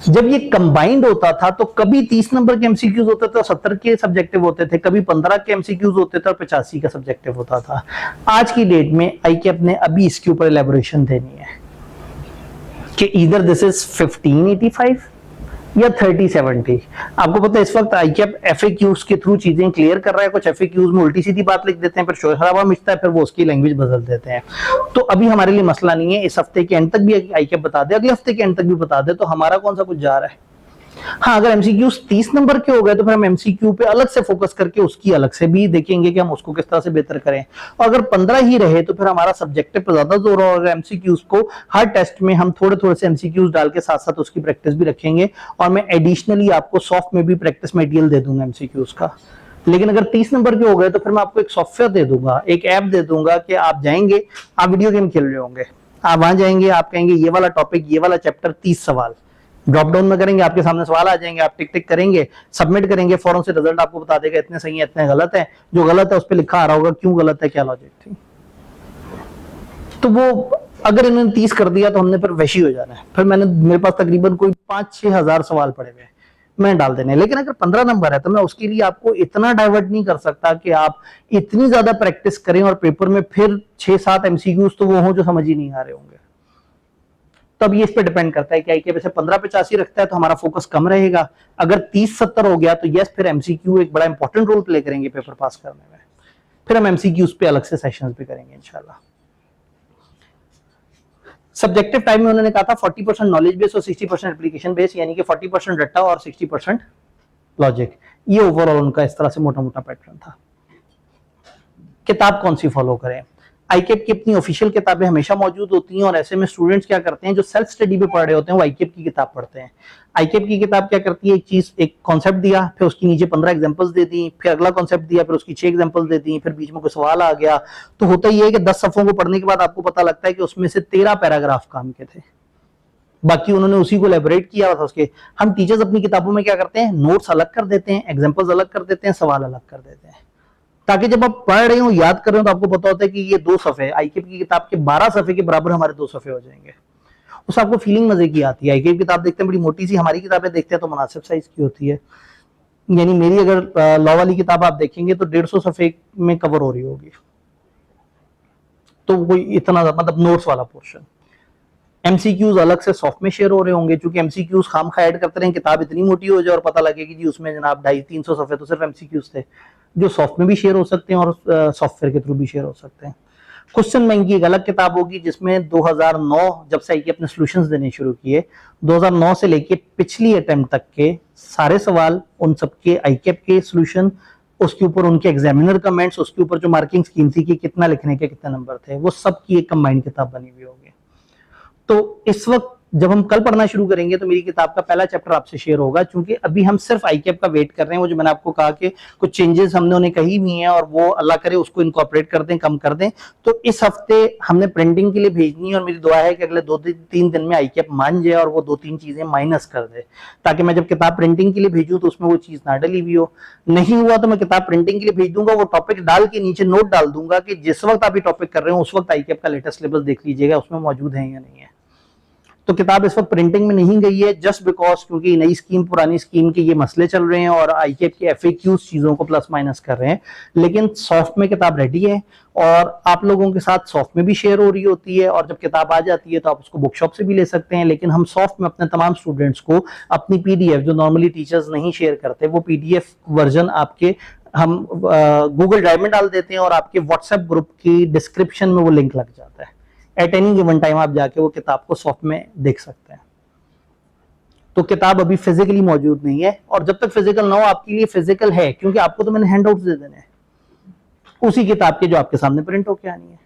जब ये कंबाइंड होता था तो कभी 30 नंबर के एमसीक्यूज होते थे और 70 के सब्जेक्टिव होते थे, कभी 15 के एमसीक्यूज होते थे और 85 का सब्जेक्टिव होता था। आज की डेट में आईकेएप ने अभी इसके ऊपर एलैबोरेशन देनी है कि ईदर दिस इज 1585 या 3070। आपको पता है इस वक्त आईकेएप एफएक्यूज के थ्रू चीजें क्लियर कर रहा है। कुछ एफएक्यूज में उल्टी सीधी बात लिख देते हैं, फिर शोर शराबा मिटता है, फिर वो उसकी लैंग्वेज बदल देते हैं। तो अभी हमारे लिए मसला नहीं है, इस हफ्ते के एंड तक भी आईकेएप बता दे, अगले हफ्ते के एंड तक भी बता दे, तो हमारा कौन सा कुछ जा रहा है। हाँ, अगर एमसीक्यूज 30 नंबर के हो गए तो फिर हम एमसीक्यू पे अलग से फोकस करके उसकी अलग से भी देखेंगे कि हम उसको किस तरह से बेहतर करें। और अगर 15 ही रहे तो फिर हमारा सब्जेक्टिव पर ज्यादा जोर होगा। एमसीक्यूज को हर टेस्ट में हम थोड़े थोड़े से एमसीक्यूज डाल के साथ साथ उसकी प्रैक्टिस भी रखेंगे, और मैं एडिशनली आपको सॉफ्ट में भी प्रैक्टिस मटेरियल दे दूंगा एमसीक्यूज का। लेकिन अगर 30 नंबर के हो गए तो फिर मैं आपको एक सॉफ्टवेयर दे दूंगा, एक ऐप दे दूंगा कि आप जाएंगे, आप वीडियो गेम खेल रहे होंगे, आप वहां जाएंगे, आप कहेंगे ये वाला टॉपिक, ये वाला चैप्टर, 30 सवाल ड्रॉप डाउन में करेंगे, आपके सामने सवाल आ जाएंगे, आप टिक टिक करेंगे, सबमिट करेंगे, फौरन से रिजल्ट आपको बता देगा इतने सही है इतने गलत है। जो गलत है उस पर लिखा आ रहा होगा क्यों गलत है, क्या लॉजिक थी। तो वो अगर इन्होंने 30 कर दिया तो हमने फिर वैशी हो जाना है। फिर मेरे पास तकरीबन कोई 5-6 हजार सवाल पड़े हुए हैं, मैं डाल देने। लेकिन अगर 15 नंबर है तो मैं उसके लिए आपको इतना डाइवर्ट नहीं कर सकता कि आप इतनी ज्यादा प्रैक्टिस करें और पेपर में फिर 6-7 एमसीक्यूज तो वो हो जो समझ ही नहीं आ रहे होंगे। तब ये इस पे डिपेंड करता है कि आईक्यू वैसे 15-85 रखता है तो हमारा फोकस कम रहेगा। अगर 30-70 हो गया तो यस, फिर एमसीक्यू एक बड़ा इंपॉर्टेंट रोल प्ले करेंगे पेपर पास करने में। फिर हम एमसीक्यूज पे अलग से सेशंस भी करेंगे इंशाल्लाह। सब्जेक्टिव टाइम में उन्होंने कहा था 40% नॉलेज बेस और 60% एप्लीकेशन बेस, यानी कि 40% रट्टा और 60% लॉजिक। ये ओवरऑल उनका इस तरह से मोटा मोटा पैटर्न था। किताब कौन सी फॉलो करें? आईकेप की अपनी ऑफिशियल किताबें हमेशा मौजूद होती हैं और ऐसे में स्टूडेंट्स क्या करते हैं, जो सेल्फ स्टडी पे पढ़ रहे होते हैं वो आईकेप की किताब पढ़ते हैं। आईकेप की किताब क्या करती है, एक कॉन्सेप्ट दिया, फिर उसकी नीचे 15 एग्जांपल्स दे दी, फिर अगला कॉन्सेप्ट दिया, फिर उसकी 6 एग्जांपल्स दे दी, फिर बीच में कोई सवाल आ गया। तो होता ही है कि 10 सफ़ों को पढ़ने के बाद आपको पता लगता है कि उसमें से 13 पैराग्राफ काम के थे, बाकी उन्होंने उसी को एलेबोरेट किया था उसके। हम टीचर्स अपनी किताबों में क्या करते हैं, नोट्स अलग कर देते हैं, एग्जांपल्स अलग कर देते हैं, सवाल अलग कर देते हैं, ताकि जब आप पढ़ रहे हो, याद कर रहे हो, तो आपको पता होता है कि ये 2 सफ़े, आईकेप की किताब के 12 सफ़े के बराबर हमारे 2 सफ़े हो जाएंगे। उससे आपको फीलिंग मजे की आती है। आईकेप की किताब देखते हैं बड़ी मोटी सी, हमारी किताबें देखते हैं तो मुनासिब साइज की होती है। यानी मेरी अगर लॉ वाली किताब आप देखेंगे तो 150 सफ़े में कवर हो रही होगी, तो कोई इतना मतलब नोट्स वाला पोर्शन। एमसीक्यूज अलग से सॉफ्ट में शेयर हो रहे होंगे, क्योंकि एमसीक्यूज खामखा ऐड करते रहे, किताब इतनी मोटी हो जाए और पता लगे कि जी उसमें जनाब 250-300 सफ़े तो सिर्फ एमसीक्यूज थे, जो सॉफ्ट में भी शेयर हो सकते हैं और सॉफ्टवेयर के थ्रू भी शेयर हो सकते हैं। क्वेश्चन बैंक की एक अलग किताब होगी, जिसमें 2009 जब से आईके अपने सॉल्यूशंस देने शुरू किए, 2009 से लेके पिछली अटेम्प्ट तक के सारे सवाल, उन सबके आईकेप के सॉल्यूशन, उसके ऊपर उनके एग्जामिनर कमेंट्स, उसके ऊपर जो मार्किंग स्कीम थी कि कितना लिखने के कितने नंबर थे, वो सब की एक कंबाइंड किताब बनी हुई होगी। तो इस वक्त जब हम कल पढ़ना शुरू करेंगे तो मेरी किताब का पहला चैप्टर आपसे शेयर होगा, क्योंकि अभी हम सिर्फ आईकेप का वेट कर रहे हैं। वो जो मैंने आपको कहा कि कुछ चेंजेस हमने उन्हें कही हुई हैं और वो अल्लाह करे उसको इनकॉर्पोरेट कर दें, कम कर दें। तो इस हफ्ते हमने प्रिंटिंग के लिए भेजनी है और मेरी दुआ है कि अगले 2-3 दिन में आईकेप मान जाए और वो 2-3 चीजें माइनस कर दे, ताकि मैं जब किताब प्रिंटिंग के लिए भेजूं तो उसमें वो चीज ना डली हुई हो। नहीं हुआ तो मैं किताब प्रिंटिंग के लिए भेज दूंगा, वो टॉपिक डाल के नीचे नोट डाल दूंगा कि जिस वक्त आप ये टॉपिक कर रहे हो उस वक्त आईकेप का लेटेस्ट सिलेबस देख लीजिएगा, उसमें मौजूद है या नहीं है। तो किताब इस वक्त प्रिंटिंग में नहीं गई है जस्ट बिकॉज क्योंकि नई स्कीम पुरानी स्कीम के ये मसले चल रहे हैं और आईकेप के एफएक्यूज चीजों को प्लस माइनस कर रहे हैं। लेकिन सॉफ्ट में किताब रेडी है और आप लोगों के साथ सॉफ्ट में भी शेयर हो रही होती है, और जब किताब आ जाती है तो आप उसको बुक शॉप से भी ले सकते हैं। लेकिन हम सॉफ्ट में अपने तमाम स्टूडेंट्स को अपनी पीडीएफ, जो नॉर्मली टीचर्स नहीं शेयर करते, वो पीडीएफ वर्जन आपके हम गूगल ड्राइव में डाल देते हैं और आपके व्हाट्सएप ग्रुप की डिस्क्रिप्शन में वो लिंक लग जाता है। एट एनी गिवन टाइम आप जाके वो किताब को सॉफ्ट में देख सकते हैं। तो किताब अभी फिजिकली मौजूद नहीं है, और जब तक फिजिकल ना हो आपके लिए फिजिकल है, क्योंकि आपको तो मैंने हैंडआउट्स दे देने हैं उसी किताब के जो आपके सामने प्रिंट होके आनी है।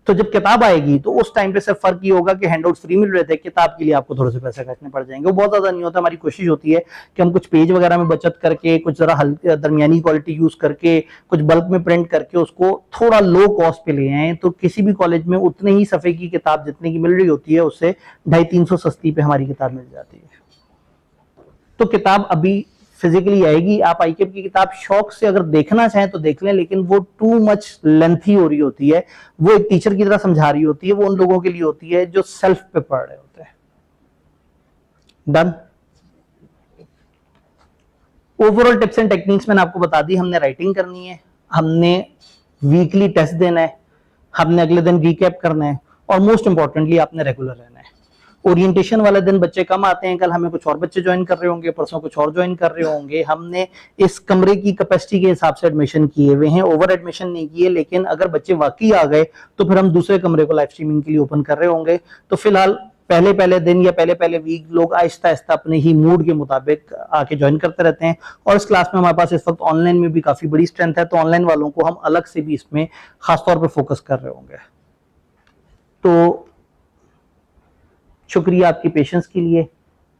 तो जब किताब आएगी तो उस टाइम पे सिर्फ फर्क ये होगा कि हैंडआउट्स फ्री मिल रहे थे, किताब के लिए आपको थोड़े से पैसे खर्चने पड़ जाएंगे। वो बहुत ज्यादा नहीं होता। हमारी कोशिश होती है कि हम कुछ पेज वगैरह में बचत करके, कुछ जरा हल्की दरमियानी क्वालिटी यूज करके, कुछ बल्क में प्रिंट करके उसको थोड़ा लो कॉस्ट पे ले आए। तो किसी भी कॉलेज में उतने ही सफ़े की किताब जितने की मिल रही होती है उससे 250-300 सस्ती पे हमारी किताब मिल जाती है। तो किताब अभी फिजिकली आएगी। आप आईकेप की किताब शौक से अगर देखना चाहें तो देख लें, लेकिन वो टू मच लेंथी हो रही होती है। वो एक टीचर की तरह समझा रही होती है, वो उन लोगों के लिए होती है जो सेल्फ पे पढ़ रहे होते हैं। Done. Overall tips and techniques मैंने आपको बता दी। हमने राइटिंग करनी है, हमने वीकली टेस्ट देना है, हमने अगले दिन रीकैप करना है, और मोस्ट इंपॉर्टेंटली आपने रेगुलर रहना है। ओरिएंटेशन वाले दिन बच्चे कम आते हैं, कल हमें कुछ और बच्चे ज्वाइन कर रहे होंगे, परसों कुछ और ज्वाइन कर रहे होंगे। हमने इस कमरे की कैपेसिटी के हिसाब से एडमिशन किए हुए हैं, ओवर एडमिशन नहीं किए। लेकिन अगर बच्चे वाकई आ गए तो फिर हम दूसरे कमरे को लाइव स्ट्रीमिंग के लिए ओपन कर रहे होंगे। तो फिलहाल पहले दिन या पहले वीक लोग आहिस्ता आहिस्ता अपने ही मूड के मुताबिक आके ज्वाइन करते रहते हैं। और इस क्लास में हमारे पास इस वक्त ऑनलाइन में भी काफी बड़ी स्ट्रेंथ है, तो ऑनलाइन वालों को हम अलग से भी इसमें खासतौर पर फोकस कर रहे होंगे। तो शुक्रिया आपकी पेशेंस के लिए।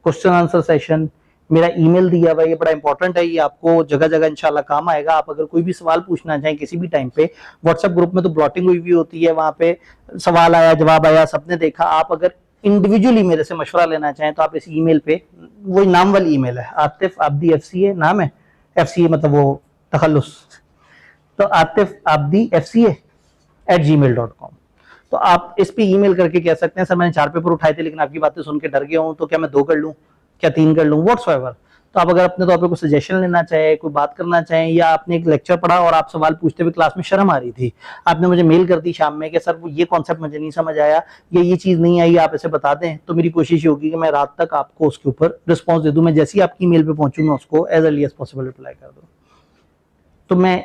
क्वेश्चन आंसर सेशन मेरा ईमेल दिया हुआ है, ये बड़ा इंपॉर्टेंट है, ये आपको जगह जगह इंशाल्लाह काम आएगा। आप अगर कोई भी सवाल पूछना चाहें किसी भी टाइम पे, व्हाट्सएप ग्रुप में तो ब्लॉटिंग हुई होती है, वहां पे सवाल आया जवाब आया सबने देखा। आप अगर इंडिविजुअली मेरे से मशवरा लेना चाहें तो आप इस ईमेल पे, वही नाम वाली ईमेल है, आतिफ आब्दी FCA नाम है, FCA मतलब वो तखल्लुस, तो आतिफ आब्दी FCA@gmail.com। तो आप इस पे ईमेल करके कह सकते हैं सर मैंने 4 पेपर उठाए थे लेकिन आपकी बातें सुन के डर गया हूं, तो क्या मैं 2 कर लूं, क्या 3 कर लूं, व्हाट्सएवर। तो आप अगर अपने तौर पे कोई सजेशन लेना चाहे, कोई बात करना चाहें, या आपने एक लेक्चर पढ़ा और आप सवाल पूछते हुए क्लास में शर्म आ रही थी, आपने मुझे मेल कर दी शाम में कि सर वो ये कॉन्सेप्ट मुझे नहीं समझ आया या ये चीज नहीं आई, आप ऐसे बता दें, तो मेरी कोशिश होगी कि मैं रात तक आपको उसके ऊपर रिस्पॉन्स दे दूं। मैं जैसे ही आपकी मेल पे पहुंचूं मैं उसको as early as possible reply कर दूं। तो मैं,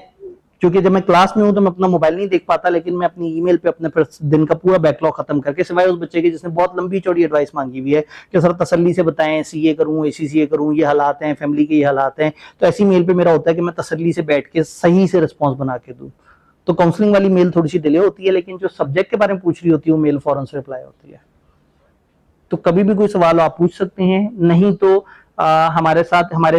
क्योंकि जब मैं क्लास में हूं तो मैं अपना मोबाइल नहीं देख पाता, लेकिन मैं अपनी ईमेल पे अपने दिन का पूरा बैकलॉग खत्म करके, सिवाय उस बच्चे के जिसने बहुत लंबी चौड़ी एडवाइस मांगी हुई है कि सर तसल्ली से बताएं, सीए करूं, एसीसीए करूं, ये हालात हैं, फैमिली के ये हालात हैं, तो ऐसी मेल पे मेरा होता है कि मैं तसल्ली से बैठ के सही से रिस्पॉन्स बना के दूं। तो काउंसलिंग वाली मेल थोड़ी सी डिले होती है, लेकिन जो सब्जेक्ट के बारे में पूछ रही होती है वो मेल फौरन से रिप्लाई होती है। तो कभी भी कोई सवाल आप पूछ सकते हैं, नहीं तो हमारे साथ हमारे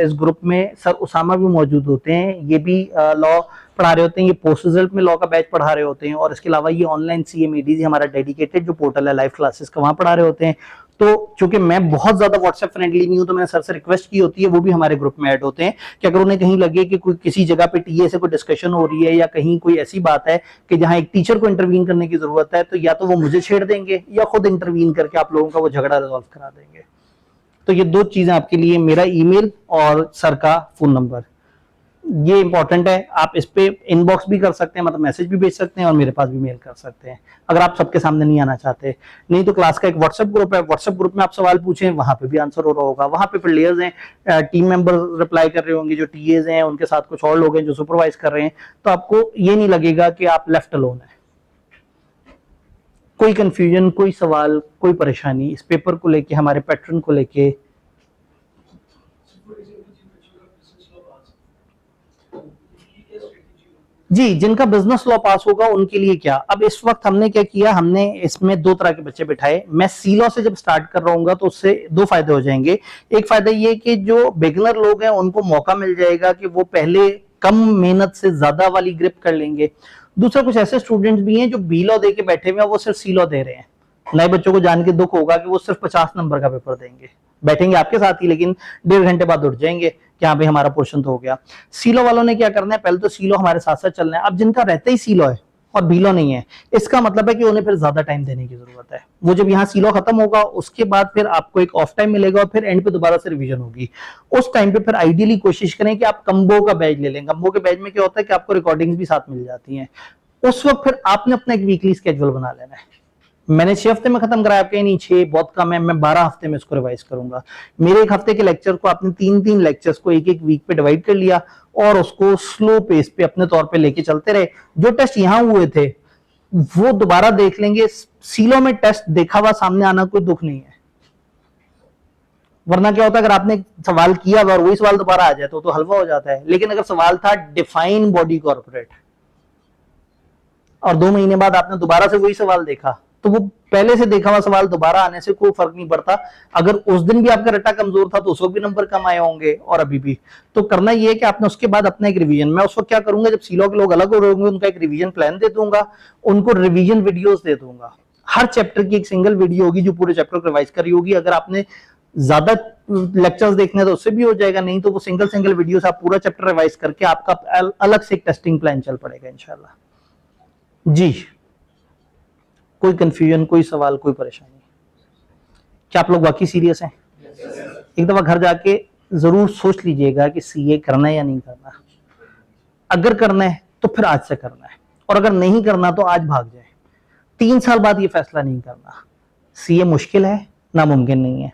इस ग्रुप में सर उसामा भी मौजूद होते हैं, ये भी लॉ पढ़ा रहे होते हैं, ये पोस्ट रिजल्ट में लॉ का बैच पढ़ा रहे होते हैं, और इसके अलावा ये ऑनलाइन CMEDZ हमारा डेडिकेटेड जो पोर्टल है लाइव क्लासेस का, वहां पढ़ा रहे होते हैं। तो चूंकि मैं बहुत ज्यादा व्हाट्सएप फ्रेंडली नहीं हूं, तो मैंने सर से रिक्वेस्ट की होती है, वो भी हमारे ग्रुप में ऐड होते हैं कि अगर उन्हें कहीं लगे कि कोई किसी जगह पे टीए से कोई डिस्कशन हो रही है या कहीं कोई ऐसी बात है कि जहां एक टीचर को इंटरवीन करने की जरूरत है, तो या तो वो मुझे छेड़ देंगे या खुद इंटरवीन करके आप लोगों का वो झगड़ा रिजॉल्व करा देंगे। तो ये 2 चीजें आपके लिए, मेरा ईमेल और सर का फोन नंबर, ये इंपॉर्टेंट है। आप इस पे इनबॉक्स भी कर सकते हैं, मतलब मैसेज भी भेज सकते हैं, और मेरे पास भी मेल कर सकते हैं अगर आप सबके सामने नहीं आना चाहते। नहीं तो क्लास का एक व्हाट्सएप ग्रुप है, व्हाट्सएप ग्रुप में आप सवाल पूछें, वहां पे भी आंसर हो रहा होगा। वहां पे फिर लेयर्स हैं, टीम मेंबर रिप्लाई कर रहे होंगे, जो टीएज हैं, उनके साथ कुछ और लोग हैं जो सुपरवाइज कर रहे हैं, तो आपको ये नहीं लगेगा कि आप लेफ्ट अलोन है। कोई कंफ्यूजन, कोई सवाल, कोई परेशानी इस पेपर को लेके, हमारे पैटर्न को लेके? जी, जिनका बिजनेस लॉ पास होगा उनके लिए क्या, अब इस वक्त हमने क्या किया, हमने इसमें 2 तरह के बच्चे बिठाए। मैं सी लॉ से जब स्टार्ट कर रहा हूँ तो उससे 2 फायदे हो जाएंगे। एक फायदा ये कि जो बिगिनर लोग हैं उनको मौका मिल जाएगा कि वो पहले कम मेहनत से ज्यादा वाली ग्रिप कर लेंगे। दूसरा, कुछ ऐसे स्टूडेंट्स भी हैं जो बी लॉ दे के बैठे हुए हैं, वो सिर्फ सी लॉ दे रहे हैं। नए बच्चों को जान के दुख होगा कि वो सिर्फ 50 नंबर का पेपर देंगे, बैठेंगे आपके साथ ही, लेकिन 1.5 घंटे बाद उठ जाएंगे कि हाँ भाई हमारा पोर्शन तो हो गया। सीलो वालों ने क्या करना है, पहले तो सीलो हमारे साथ साथ चलना है। अब जिनका रहता ही सीलो है और बीलो नहीं है, इसका मतलब है कि उन्हें फिर ज्यादा टाइम देने की जरूरत है। वो जब यहाँ सीलो खत्म होगा उसके बाद फिर आपको एक ऑफ टाइम मिलेगा और फिर एंड पे दोबारा से रिवीजन होगी। उस टाइम पे फिर आइडियली कोशिश करें कि आप कम्बो का बैच ले लें। कम्बो के बैच में क्या होता है कि आपको रिकॉर्डिंग्स भी साथ मिल जाती हैं। उस वक्त फिर आपने अपना एक वीकली स्केड्यूल बना लेना है। मैंने 6 हफ्ते में खत्म कराया, आपके नहीं 6 बहुत कम है, मैं 12 हफ्ते में इसको रिवाइज करूंगा। मेरे 1 हफ्ते के लेक्चर को आपने 3-3 लेक्चर्स को एक वीक पे डिवाइड कर लिया और उसको स्लो पेस पे अपने तौर पे लेके चलते रहे। जो टेस्ट यहां हुए थे वो दोबारा देख लेंगे। सीलो में टेस्ट देखा हुआ सामने आना कोई दुख नहीं है, वरना क्या होता है अगर आपने सवाल किया और वही सवाल दोबारा आ जाए तो हलवा हो जाता है। लेकिन अगर सवाल था डिफाइन बॉडी कॉर्पोरेट और 2 महीने बाद आपने दोबारा से वही सवाल देखा, तो वो पहले से देखा हुआ सवाल दोबारा आने से कोई फर्क नहीं पड़ता। अगर उस दिन भी आपका रट्टा कमजोर था तो उस वक्त भी नंबर कम आए होंगे और अभी भी। तो करना ये है कि आपने उसके बाद अपना एक रिवीजन, मैं उस वक्त क्या करूंगा जब सीलो के लोग अलग हो रहे होंगे उनका एक रिवीजन प्लान दे दूंगा, उनको रिवीजन वीडियोस दे दूंगा। हर चैप्टर की एक सिंगल वीडियो होगी जो पूरे चैप्टर को रिवाइज करी होगी। अगर आपने ज्यादा लेक्चर्स देखने तो उससे भी हो जाएगा, नहीं तो वो सिंगल सिंगल वीडियोस आप पूरा चैप्टर रिवाइज करके आपका अलग से एक टेस्टिंग प्लान चल पड़ेगा इंशाल्लाह। जी, कोई कंफ्यूजन, कोई सवाल, कोई परेशानी? क्या आप लोग वाकई सीरियस हैं? एक दफा घर जाके जरूर सोच लीजिएगा कि सीए करना है या नहीं करना। अगर करना है तो फिर आज से करना है, और अगर नहीं करना तो आज भाग जाए। 3 साल बाद ये फैसला नहीं करना। सीए मुश्किल है, नामुमकिन नहीं है।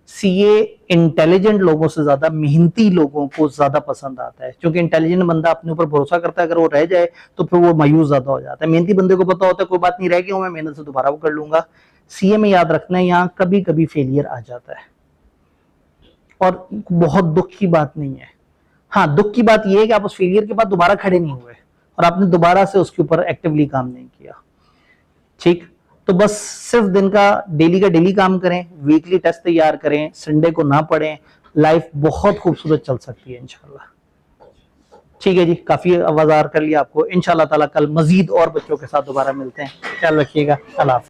सीए इंटेलिजेंट लोगों से ज्यादा मेहनती लोगों को ज्यादा पसंद आता है, क्योंकि इंटेलिजेंट बंदा अपने ऊपर भरोसा करता है, अगर वो रह जाए तो फिर वो मायूस ज्यादा हो जाता है। मेहनती बंदे को पता होता है कोई बात नहीं, रह गया हूं मैं, मेहनत से दोबारा वो कर लूंगा। सीए में याद रखना है यहाँ कभी कभी फेलियर आ जाता है और बहुत दुख की बात नहीं है। हाँ, दुख की बात यह है कि आप उस फेलियर के बाद दोबारा खड़े नहीं हुए और आपने दोबारा से उसके ऊपर एक्टिवली काम नहीं किया। ठीक, तो बस सिर्फ दिन का डेली काम करें, वीकली टेस्ट तैयार करें, संडे को ना पढ़ें, लाइफ बहुत खूबसूरत चल सकती है इंशाल्लाह। ठीक है जी, काफी आवाज़ार कर लिया आपको। इंशाल्लाह ताला कल मजीद और बच्चों के साथ दोबारा मिलते हैं। ख्याल रखिएगा। अल्लाह हाफ़िज़।